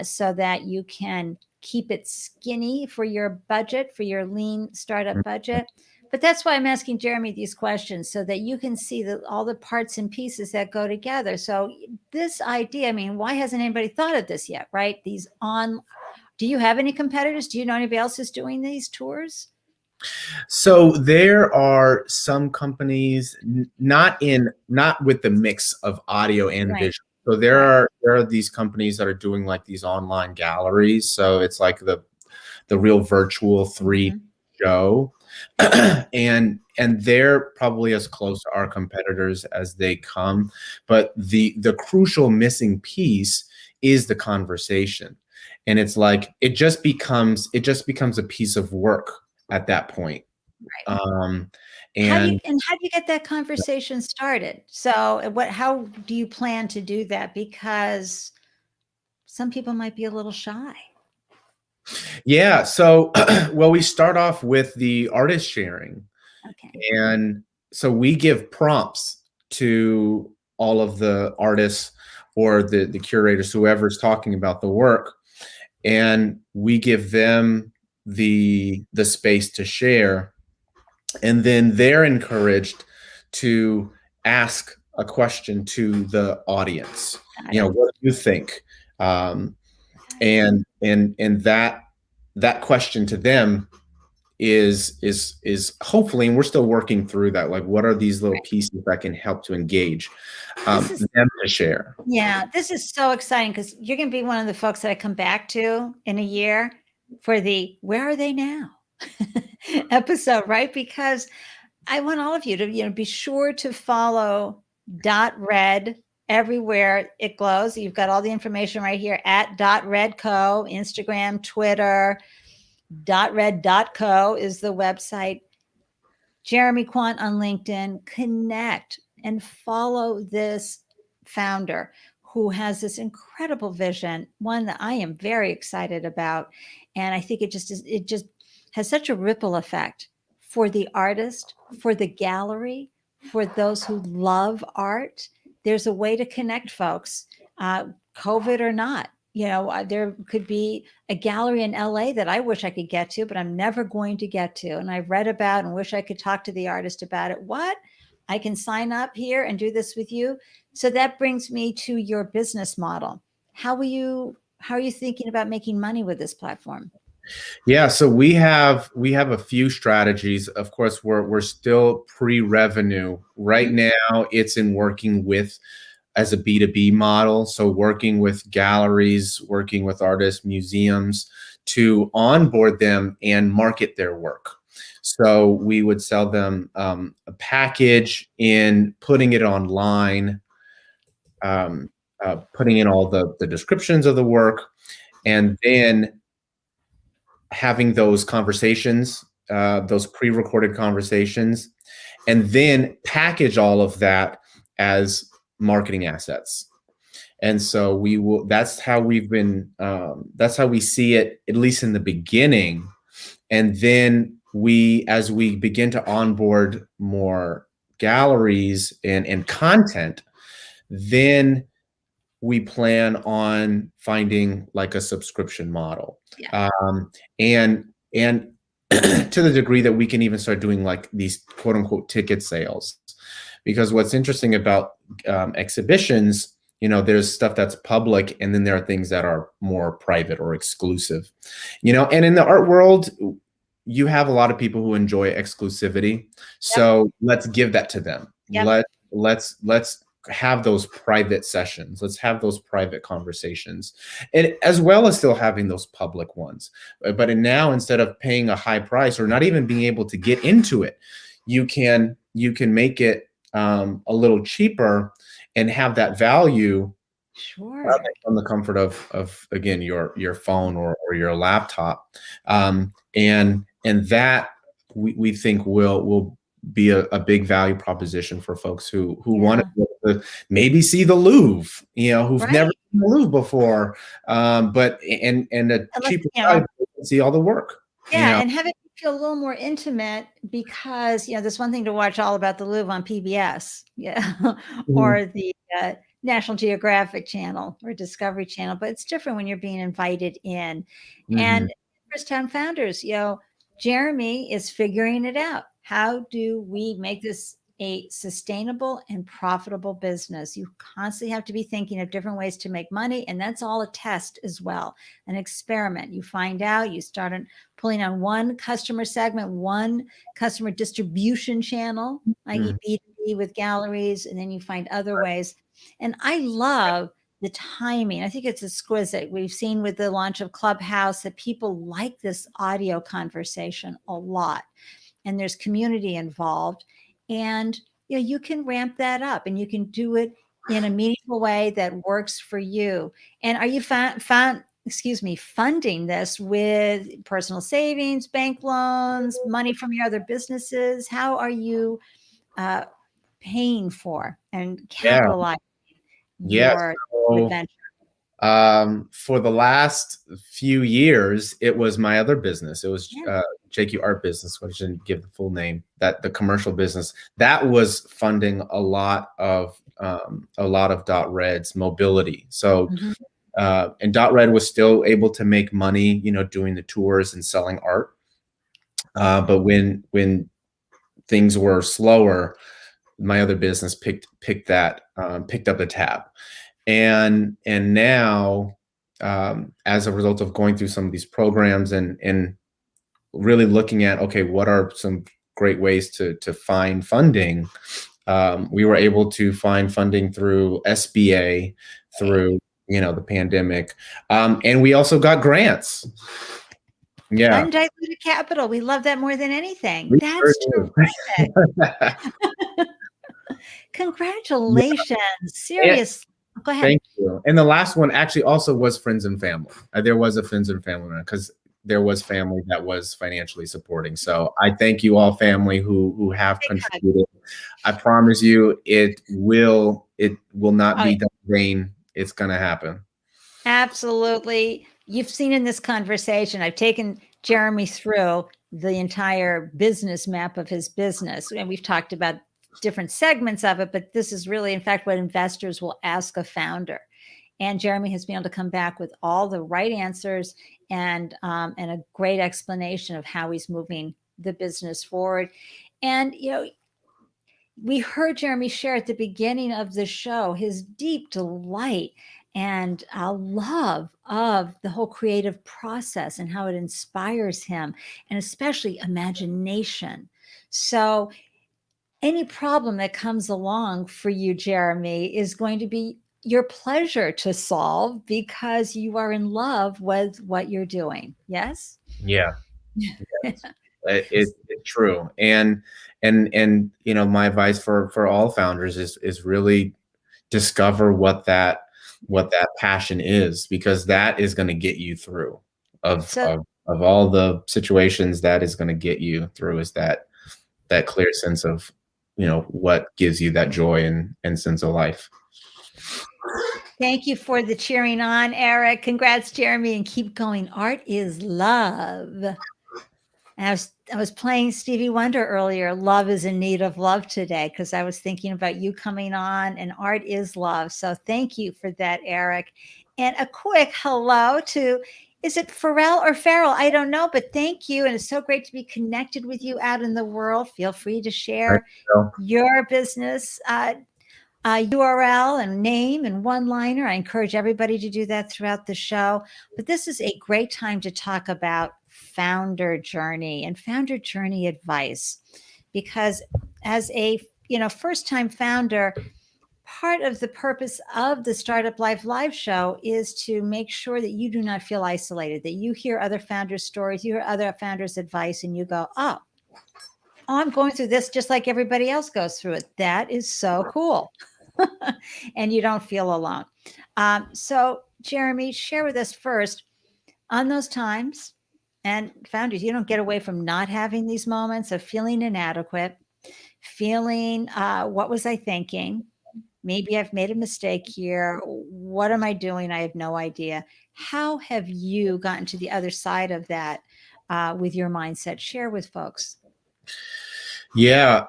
so that you can keep it skinny for your budget, for your lean startup budget. But that's why I'm asking Jeremy these questions, so that you can see all the parts and pieces that go together. So this idea, why hasn't anybody thought of this yet, right? Do you have any competitors? Do you know anybody else who's doing these tours? So there are some companies not with the mix of audio and visual. So there are these companies that are doing like these online galleries. So it's like the real virtual 3D show. and they're probably as close to our competitors as they come. But the crucial missing piece is the conversation. And it's like it just becomes a piece of work at that point. Right. How do you get that conversation started? So how do you plan to do that? Because some people might be a little shy. Yeah. So, well, we start off with the artist sharing. Okay. And so we give prompts to all of the artists or the curators, whoever's talking about the work. And we give them the space to share, and then they're encouraged to ask a question to the audience. What do you think? And that question to them is hopefully, and we're still working through that, like what are these little pieces that can help to engage them to share. Yeah, this is so exciting, because you're going to be one of the folks that I come back to in a year for the Where Are They Now episode, right? Because I want all of you to be sure to follow .red everywhere it glows. You've got all the information right here at .redco, Instagram, Twitter. .red.co is the website. Jeremy Quant on LinkedIn. Connect and follow this founder who has this incredible vision, one that I am very excited about. And I think it just has such a ripple effect for the artist, for the gallery, for those who love art. There's a way to connect, folks, COVID or not. There could be a gallery in LA that I wish I could get to, but I'm never going to get to. And I've read about and wish I could talk to the artist about it. What? I can sign up here and do this with you. So that brings me to your business model. How are you thinking about making money with this platform? Yeah, so we have a few strategies. Of course, we're still pre-revenue. Right now, it's in working with as a B2B model. So working with galleries, working with artists, museums to onboard them and market their work. So we would sell them a package in putting it online, um, putting in all the descriptions of the work, and then having those conversations, those pre-recorded conversations, and then package all of that as marketing assets. And so we will, that's how we've been, that's how we see it, at least in the beginning. And then as we begin to onboard more galleries and content, then we plan on finding like a subscription model. Yeah. And to the degree that we can even start doing like these quote unquote ticket sales. Because what's interesting about exhibitions, there's stuff that's public, and then there are things that are more private or exclusive. And in the art world, you have a lot of people who enjoy exclusivity. So let's give that to them. Yep. Let's have those private sessions. Let's have those private conversations, and as well as still having those public ones. But now, instead of paying a high price or not even being able to get into it, you can make it a little cheaper and have that value. Sure. From the comfort of again your phone or your laptop, and that we think will be a big value proposition for folks who want to maybe see the Louvre, who've never seen the Louvre before, but and a cheaper price to see all the work. Yeah, and have it feel a little more intimate, because there's one thing to watch All About the Louvre on PBS, or the National Geographic Channel or Discovery Channel, but it's different when you're being invited in. And first-time founders, Jeremy is figuring it out. How do we make this a sustainable and profitable business? You constantly have to be thinking of different ways to make money, and that's all a test as well, an experiment. You find out, you start pulling on one customer segment, one customer distribution channel, like B2B with galleries, and then you find other ways. And I love the timing. I think it's exquisite. We've seen with the launch of Clubhouse that people like this audio conversation a lot, and there's community involved. And you can ramp that up, and you can do it in a meaningful way that works for you. And are you funding this with personal savings, bank loans, money from your other businesses? How are you paying for and capitalizing your adventure? For the last few years, it was my other business. It was JQ Art Business, which I didn't give the full name. That the commercial business that was funding a lot of .Red's mobility. So, and .Red was still able to make money, doing the tours and selling art. But when things were slower, my other business picked up the tab. And now, as a result of going through some of these programs and really looking at, okay, what are some great ways to find funding? We were able to find funding through SBA, through the pandemic, and we also got grants. Yeah, undiluted capital. We love that more than anything. That's terrific. Congratulations. Seriously. Go ahead. Thank you. And the last one actually also was friends and family. There was a friends and family one, because there was family that was financially supporting. So I thank you all, family, who have contributed. I promise you, it will not be done in vain. It's going to happen. Absolutely. You've seen in this conversation, I've taken Jeremy through the entire business map of his business, and we've talked about different segments of it, but this is really, in fact, what investors will ask a founder. And Jeremy has been able to come back with all the right answers and a great explanation of how he's moving the business forward. And, we heard Jeremy share at the beginning of the show his deep delight and love of the whole creative process and how it inspires him, and especially imagination. So any problem that comes along for you, Jeremy, is going to be your pleasure to solve because you are in love with what you're doing. Yes? Yeah. Yes. It's true. And my advice for all founders is really discover what that passion is, because that is going to get you through of all the situations. That is going to get you through, is that clear sense of what gives you that joy and sense of life. Thank you for the cheering on, Eric. Congrats, Jeremy, and keep going. Art is love. I was playing Stevie Wonder earlier. Love is in need of love today, because I was thinking about you coming on, and art is love. So thank you for that, Eric. And a quick hello to, is it Farrell or Farrell? I don't know, but thank you. And it's so great to be connected with you out in the world. Feel free to share your business URL and name and one-liner. I encourage everybody to do that throughout the show. But this is a great time to talk about founder journey and founder journey advice, because as a first-time founder, part of the purpose of the Startup Life live show is to make sure that you do not feel isolated, that you hear other founders' stories, you hear other founders' advice, and you go, oh, I'm going through this just like everybody else goes through it. That is so cool. And you don't feel alone. So Jeremy, share with us first on those times, and founders, you don't get away from not having these moments of feeling inadequate, feeling, what was I thinking? Maybe I've made a mistake here. What am I doing? I have no idea. How have you gotten to the other side of that with your mindset? Share with folks. Yeah,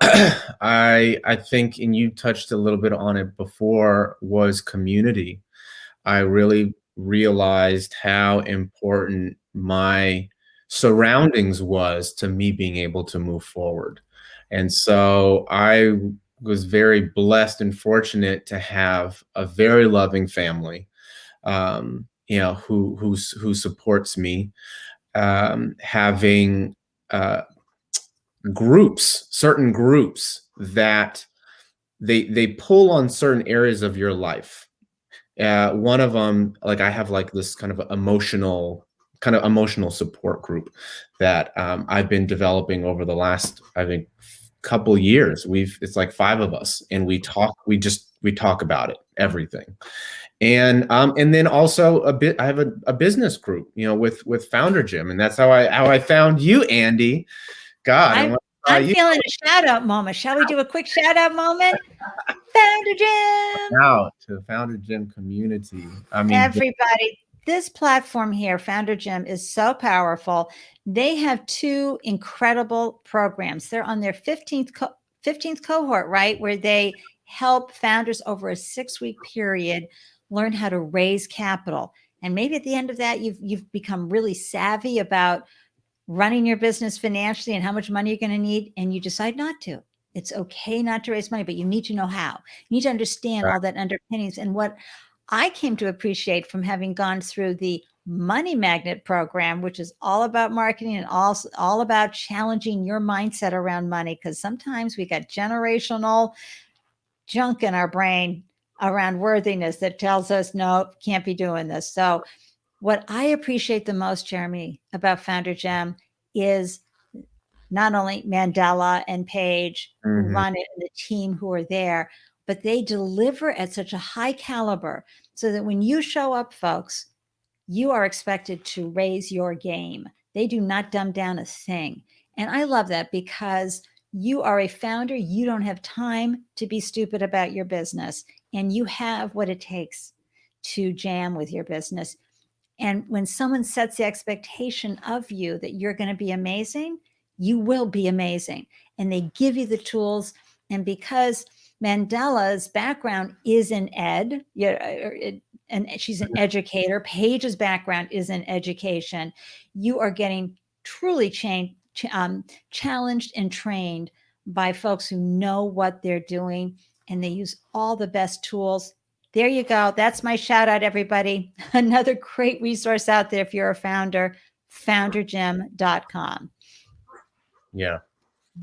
I think, and you touched a little bit on it before, was community. I really realized how important my surroundings was to me being able to move forward. And so I was very blessed and fortunate to have a very loving family, who supports me, having certain groups that they pull on certain areas of your life. One of them, like, I have like this kind of emotional support group that I've been developing over the last, I think, couple years. It's like 5 of us, and we talk about it, everything. And then also I have a business group, with Founder Gym, and that's how I found you, Ande. God, I'm feeling a shout out moment. Shall we do a quick shout out moment? Founder Gym. Out to Founder Gym community. I mean, everybody, this platform here, Founder Gym, is so powerful. They have 2 incredible programs. They're on their 15th cohort, right? Where they help founders over a 6-week period learn how to raise capital. And maybe at the end of that, you've become really savvy about running your business financially and how much money you're going to need, and you decide not to. It's okay not to raise money, but you need to know how. You need to understand all that underpinnings. And what I came to appreciate from having gone through the Money Magnet program, which is all about marketing and all about challenging your mindset around money, because sometimes we got generational junk in our brain around worthiness that tells us, no, can't be doing this. So what I appreciate the most, Jeremy, about Founder Gym is not only Mandela and Paige who run it, and the team who are there, but they deliver at such a high caliber so that when you show up, folks, you are expected to raise your game. They do not dumb down a thing. And I love that, because you are a founder. You don't have time to be stupid about your business, and you have what it takes to jam with your business. And when someone sets the expectation of you that you're going to be amazing, you will be amazing. And they give you the tools. And because Mandela's background is in ed, and she's an educator, Paige's background is in education, you are getting truly challenged and trained by folks who know what they're doing and they use all the best tools. There you go. That's my shout out, everybody. Another great resource out there if you're a founder, foundergym.com. Yeah.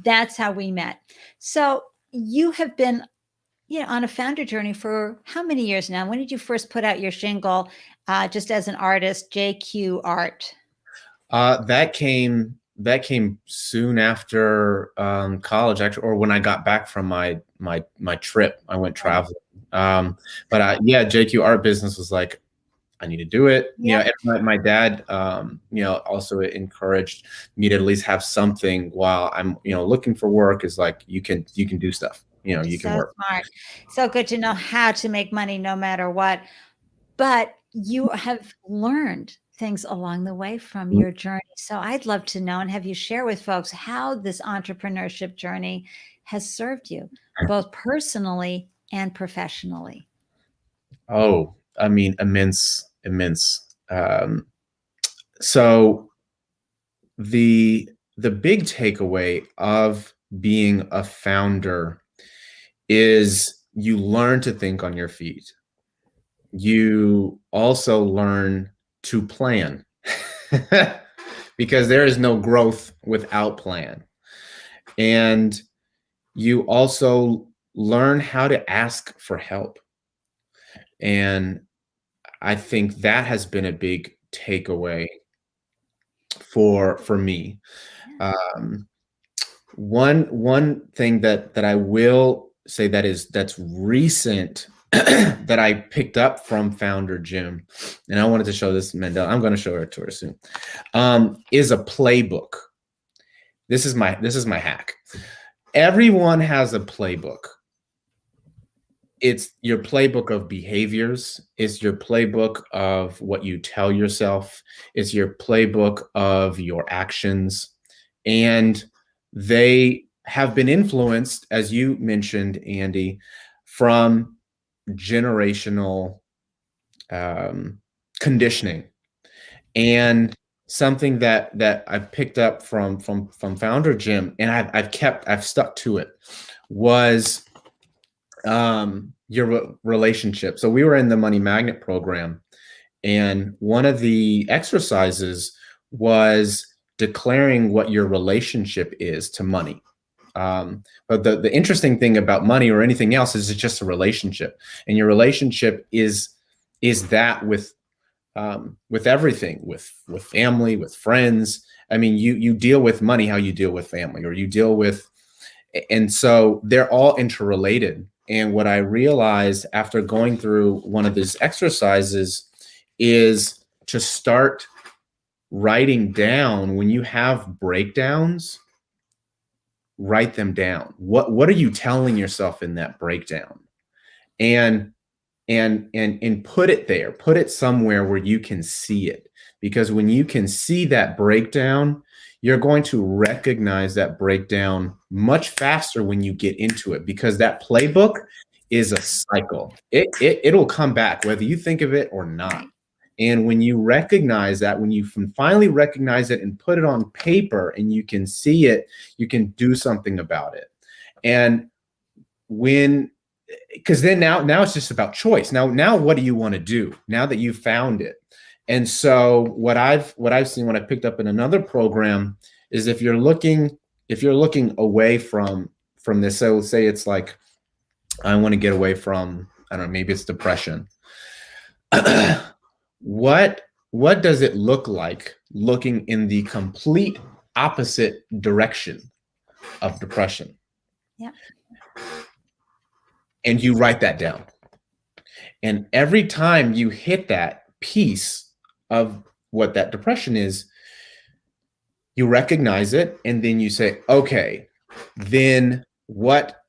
That's how we met. So you have been, on a founder journey for how many years now? When did you first put out your shingle, just as an artist, JQ Art? That came soon after college, actually, or when I got back from my trip. I went traveling. But JQ Art Business was like, I need to do it. Yep. And my dad, also encouraged me to at least have something while I'm, looking for work. Is like, you can do stuff. You can work. Smart. So good to know how to make money no matter what. But you have learned things along the way from your journey. So I'd love to know and have you share with folks how this entrepreneurship journey has served you, both personally and professionally. Oh, I mean, immense. So the big takeaway of being a founder is you learn to think on your feet. You also learn to plan because there is no growth without plan. And you also learn how to ask for help. And I think that has been a big takeaway for me. One thing that I will say that's recent that I picked up from Founder Jim, and I wanted to show this Mandela. I'm going to show it to her soon. Is a playbook. This is my hack. Everyone has a playbook. It's your playbook of behaviors. It's your playbook of what you tell yourself. It's your playbook of your actions. And they have been influenced, as you mentioned, Andy, from generational conditioning. And something that I picked up from Founder Jim, and I've stuck to it, was your relationship. So we were in the Money Magnet program, and one of the exercises was declaring what your relationship is to money. But the interesting thing about money or anything else is it's just a relationship, and your relationship is that with everything, with family, with friends. I mean, you deal with money how you deal with family, or you deal with, and so they're all interrelated. And what I realized after going through one of these exercises is to start writing down when you have breakdowns. Write them down. What are you telling yourself in that breakdown? And put it there. Put it somewhere where you can see it. Because when you can see that breakdown, you're going to recognize that breakdown much faster when you get into it, because that playbook is a cycle. It'll come back whether you think of it or not. And when you recognize that, when you finally recognize it and put it on paper and you can see it, you can do something about it. And because then now it's just about choice. Now what do you want to do now that you've found it? And so what I've seen when I picked up in another program is if you're looking away from this, so say it's like, I want to get away from, I don't know, maybe it's depression. What does it look like looking in the complete opposite direction of depression? Yeah. And you write that down. And every time you hit that piece of what that depression is, you recognize it, and then you say, okay, then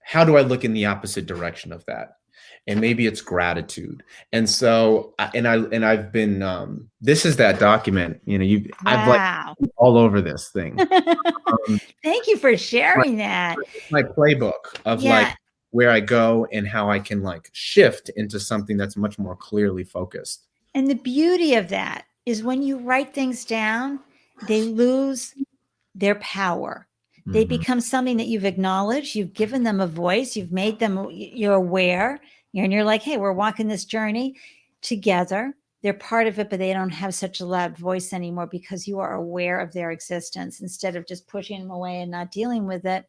how do I look in the opposite direction of that? And maybe it's gratitude. And so, I've been, this is that document, I've like all over this thing. Thank you for sharing that. My playbook of like where I go and how I can like shift into something that's much more clearly focused. And the beauty of that is when you write things down, they lose their power. They Mhm. become something that you've acknowledged. You've given them a voice. You've made them, you're aware. And you're like, hey, we're walking this journey together. They're part of it, but they don't have such a loud voice anymore because you are aware of their existence instead of just pushing them away and not dealing with it.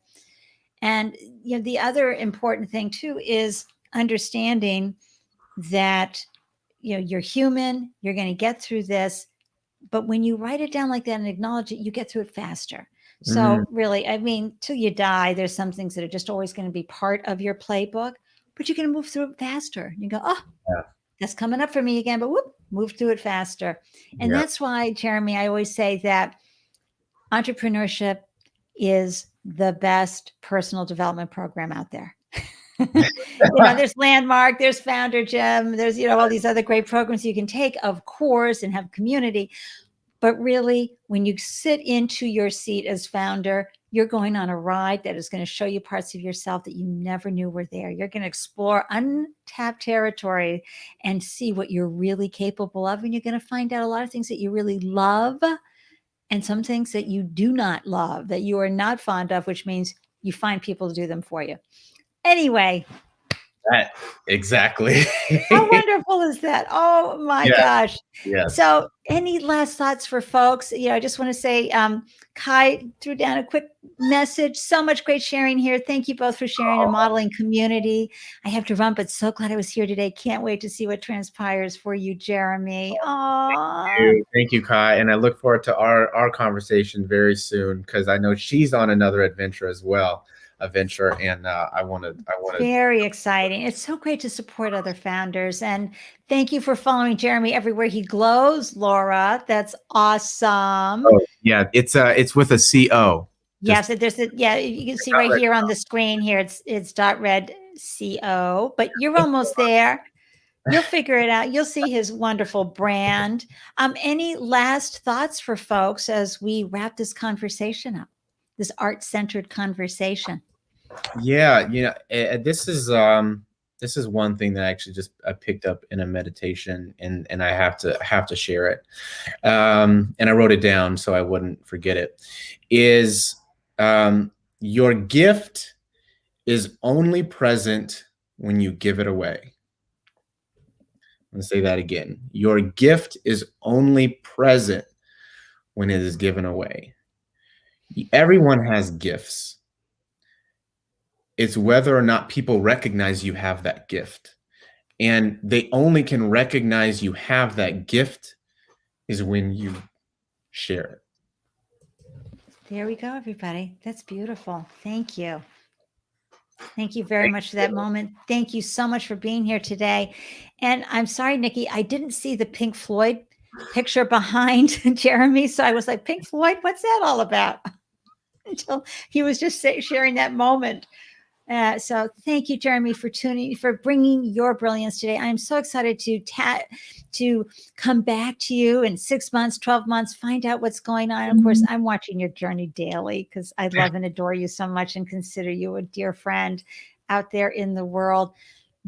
And the other important thing too is understanding that you're human, you're going to get through this, but when you write it down like that and acknowledge it, you get through it faster. Mm, So really, I mean, till you die, there's some things that are just always going to be part of your playbook, but you're going to move through it faster. You go, oh, yeah. that's coming up for me again, but whoop, move through it faster. And Yeah. that's why, Jeremy, I always say that entrepreneurship is the best personal development program out there. There's Landmark, there's Founder Gym, there's, all these other great programs you can take, of course, and have community. But really, when you sit into your seat as founder, you're going on a ride that is going to show you parts of yourself that you never knew were there. You're going to explore untapped territory and see what you're really capable of. And you're going to find out a lot of things that you really love and some things that you do not love, that you are not fond of, which means you find people to do them for you. Anyway. Exactly. How wonderful is that? Oh my gosh. Yes. So any last thoughts for folks? I just want to say, Kai threw down a quick message. So much great sharing here. Thank you both for sharing and modeling community. I have to run, but so glad I was here today. Can't wait to see what transpires for you, Jeremy. Thank you, Kai. And I look forward to our conversation very soon because I know she's on another adventure as well. And I want to. Very exciting. It's so great to support other founders. And thank you for following Jeremy everywhere he glows, Laura. That's awesome. Oh, yeah, it's with a CO. Yes, there's you can see right here on the screen here. It's .red CO, but you're almost there. You'll figure it out. You'll see his wonderful brand. Any last thoughts for folks as we wrap this conversation up, this art-centered conversation? Yeah, this is one thing that I picked up in a meditation, and I have to share it. And I wrote it down so I wouldn't forget it. Is your gift is only present when you give it away. I'm going to say that again. Your gift is only present when it is given away. Everyone has gifts. It's whether or not people recognize you have that gift. And they only can recognize you have that gift is when you share it. There we go, everybody. That's beautiful. Thank you. Thank you very much for that moment. Thank you so much for being here today. And I'm sorry, Nikki, I didn't see the Pink Floyd picture behind Jeremy. So I was like, Pink Floyd, what's that all about? Until he was just sharing that moment. So thank you, Jeremy, for bringing your brilliance today. I'm so excited to come back to you in 6 months, 12 months, find out what's going on. Of course, I'm watching your journey daily because I love and adore you so much and consider you a dear friend out there in the world.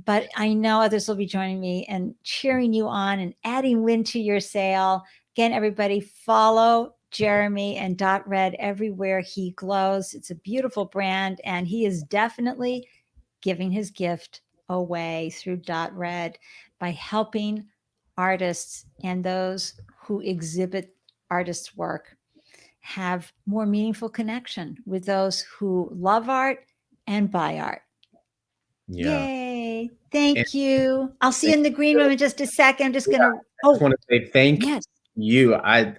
But I know others will be joining me and cheering you on and adding wind to your sail. Again, everybody, follow Jeremy and .red everywhere he glows. It's a beautiful brand, and he is definitely giving his gift away through .red by helping artists and those who exhibit artists' work have more meaningful connection with those who love art and buy art. Yeah. Yay. Thank you. I'll see you in the green room in just a second. I'm just going to. I just want to say thank you. I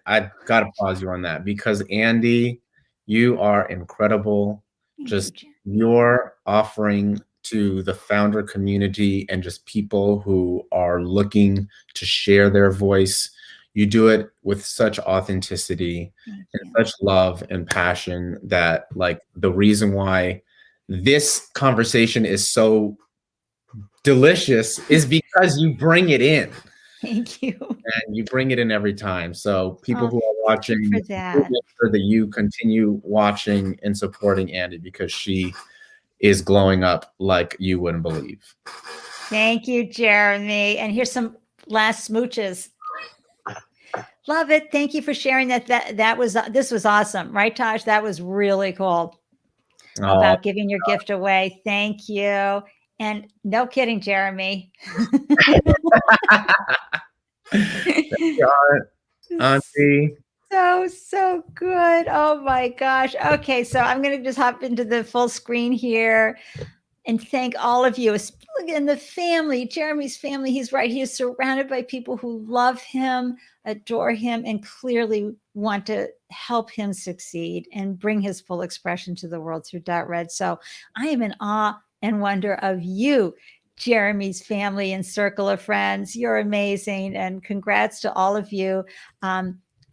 got to pause you on that because Ande, you are incredible. Just your offering to the founder community and just people who are looking to share their voice. You do it with such authenticity and such love and passion that, like, the reason why this conversation is so delicious is because you bring it in. Thank you. And you bring it in every time. So people who are watching, for that. Make sure that you continue watching and supporting Ande because she is glowing up like you wouldn't believe. Thank you, Jeremy. And here's some last smooches. Love it. Thank you for sharing that. This was awesome, right, Taj? That was really cool. Oh, about giving your gift away. Thank you. And no kidding, Jeremy. Auntie. So good. Oh my gosh. Okay, so I'm going to just hop into the full screen here and thank all of you. Again, the family, Jeremy's family, he's right. He is surrounded by people who love him, adore him, and clearly want to help him succeed and bring his full expression to the world through .red. So I am in awe and wonder of you, Jeremy's family and circle of friends. You're amazing. And congrats to all of you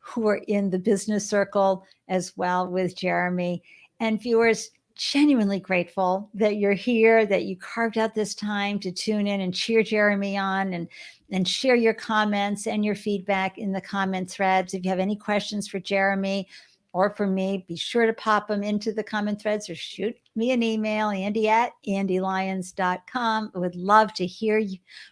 who are in the business circle as well with Jeremy. And viewers, genuinely grateful that you're here, that you carved out this time to tune in and cheer Jeremy on and share your comments and your feedback in the comment threads. If you have any questions for Jeremy or for me, be sure to pop them into the comment threads or shoot me an email, Ande@andelyons.com. I would love to hear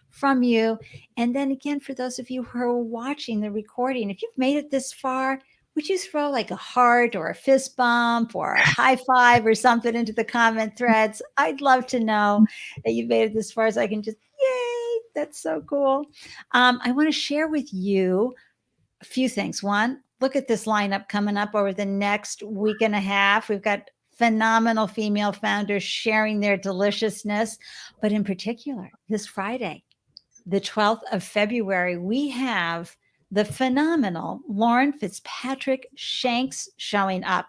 from you. And then again, for those of you who are watching the recording, if you've made it this far, would you throw like a heart or a fist bump or a high five or something into the comment threads? I'd love to know that you've made it this far so I can just, yay, that's so cool. I want to share with you a few things. One, look at this lineup coming up over the next week and a half. We've got phenomenal female founders sharing their deliciousness, but in particular, this Friday, the 12th of February, we have the phenomenal Lauren Fitzpatrick Shanks showing up.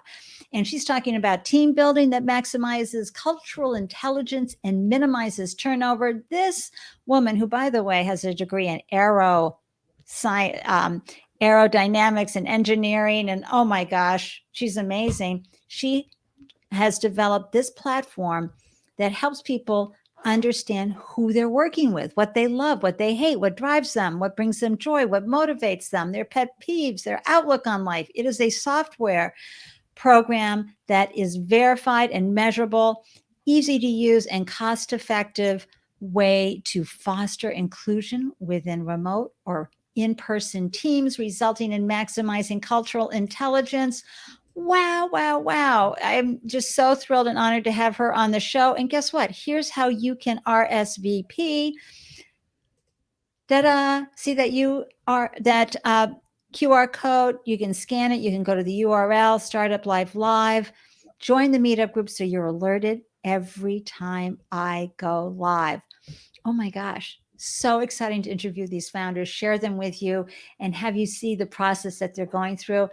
And she's talking about team building that maximizes cultural intelligence and minimizes turnover. This woman, who, by the way, has a degree in aerodynamics and engineering, and oh my gosh, she's amazing. She has developed this platform that helps people understand who they're working with, what they love, what they hate, what drives them, what brings them joy, what motivates them, their pet peeves, their outlook on life. It is a software program that is verified and measurable, easy to use, and cost-effective way to foster inclusion within remote or in-person teams, resulting in maximizing cultural intelligence. Wow, wow, wow. I'm just so thrilled and honored to have her on the show. And guess what? Here's how you can RSVP. Ta-da. See that QR code. You can scan it. You can go to the URL, Startup Live Live. Join the meetup group so you're alerted every time I go live. Oh my gosh. So exciting to interview these founders, share them with you, and have you see the process that they're going through.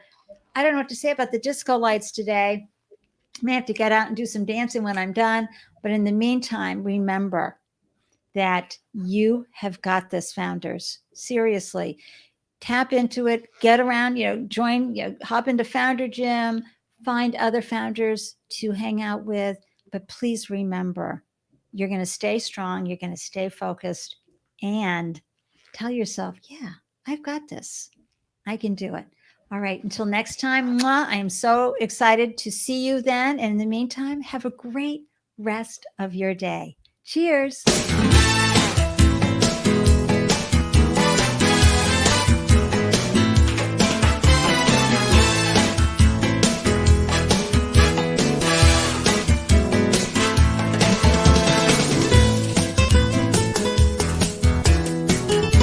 I don't know what to say about the disco lights today. I may have to get out and do some dancing when I'm done. But in the meantime, remember that you have got this, founders. Seriously, tap into it, get around, join, hop into Founder Gym, find other founders to hang out with. But please remember, you're going to stay strong. You're going to stay focused and tell yourself, yeah, I've got this. I can do it. All right. Until next time, I am so excited to see you then. And in the meantime, have a great rest of your day. Cheers.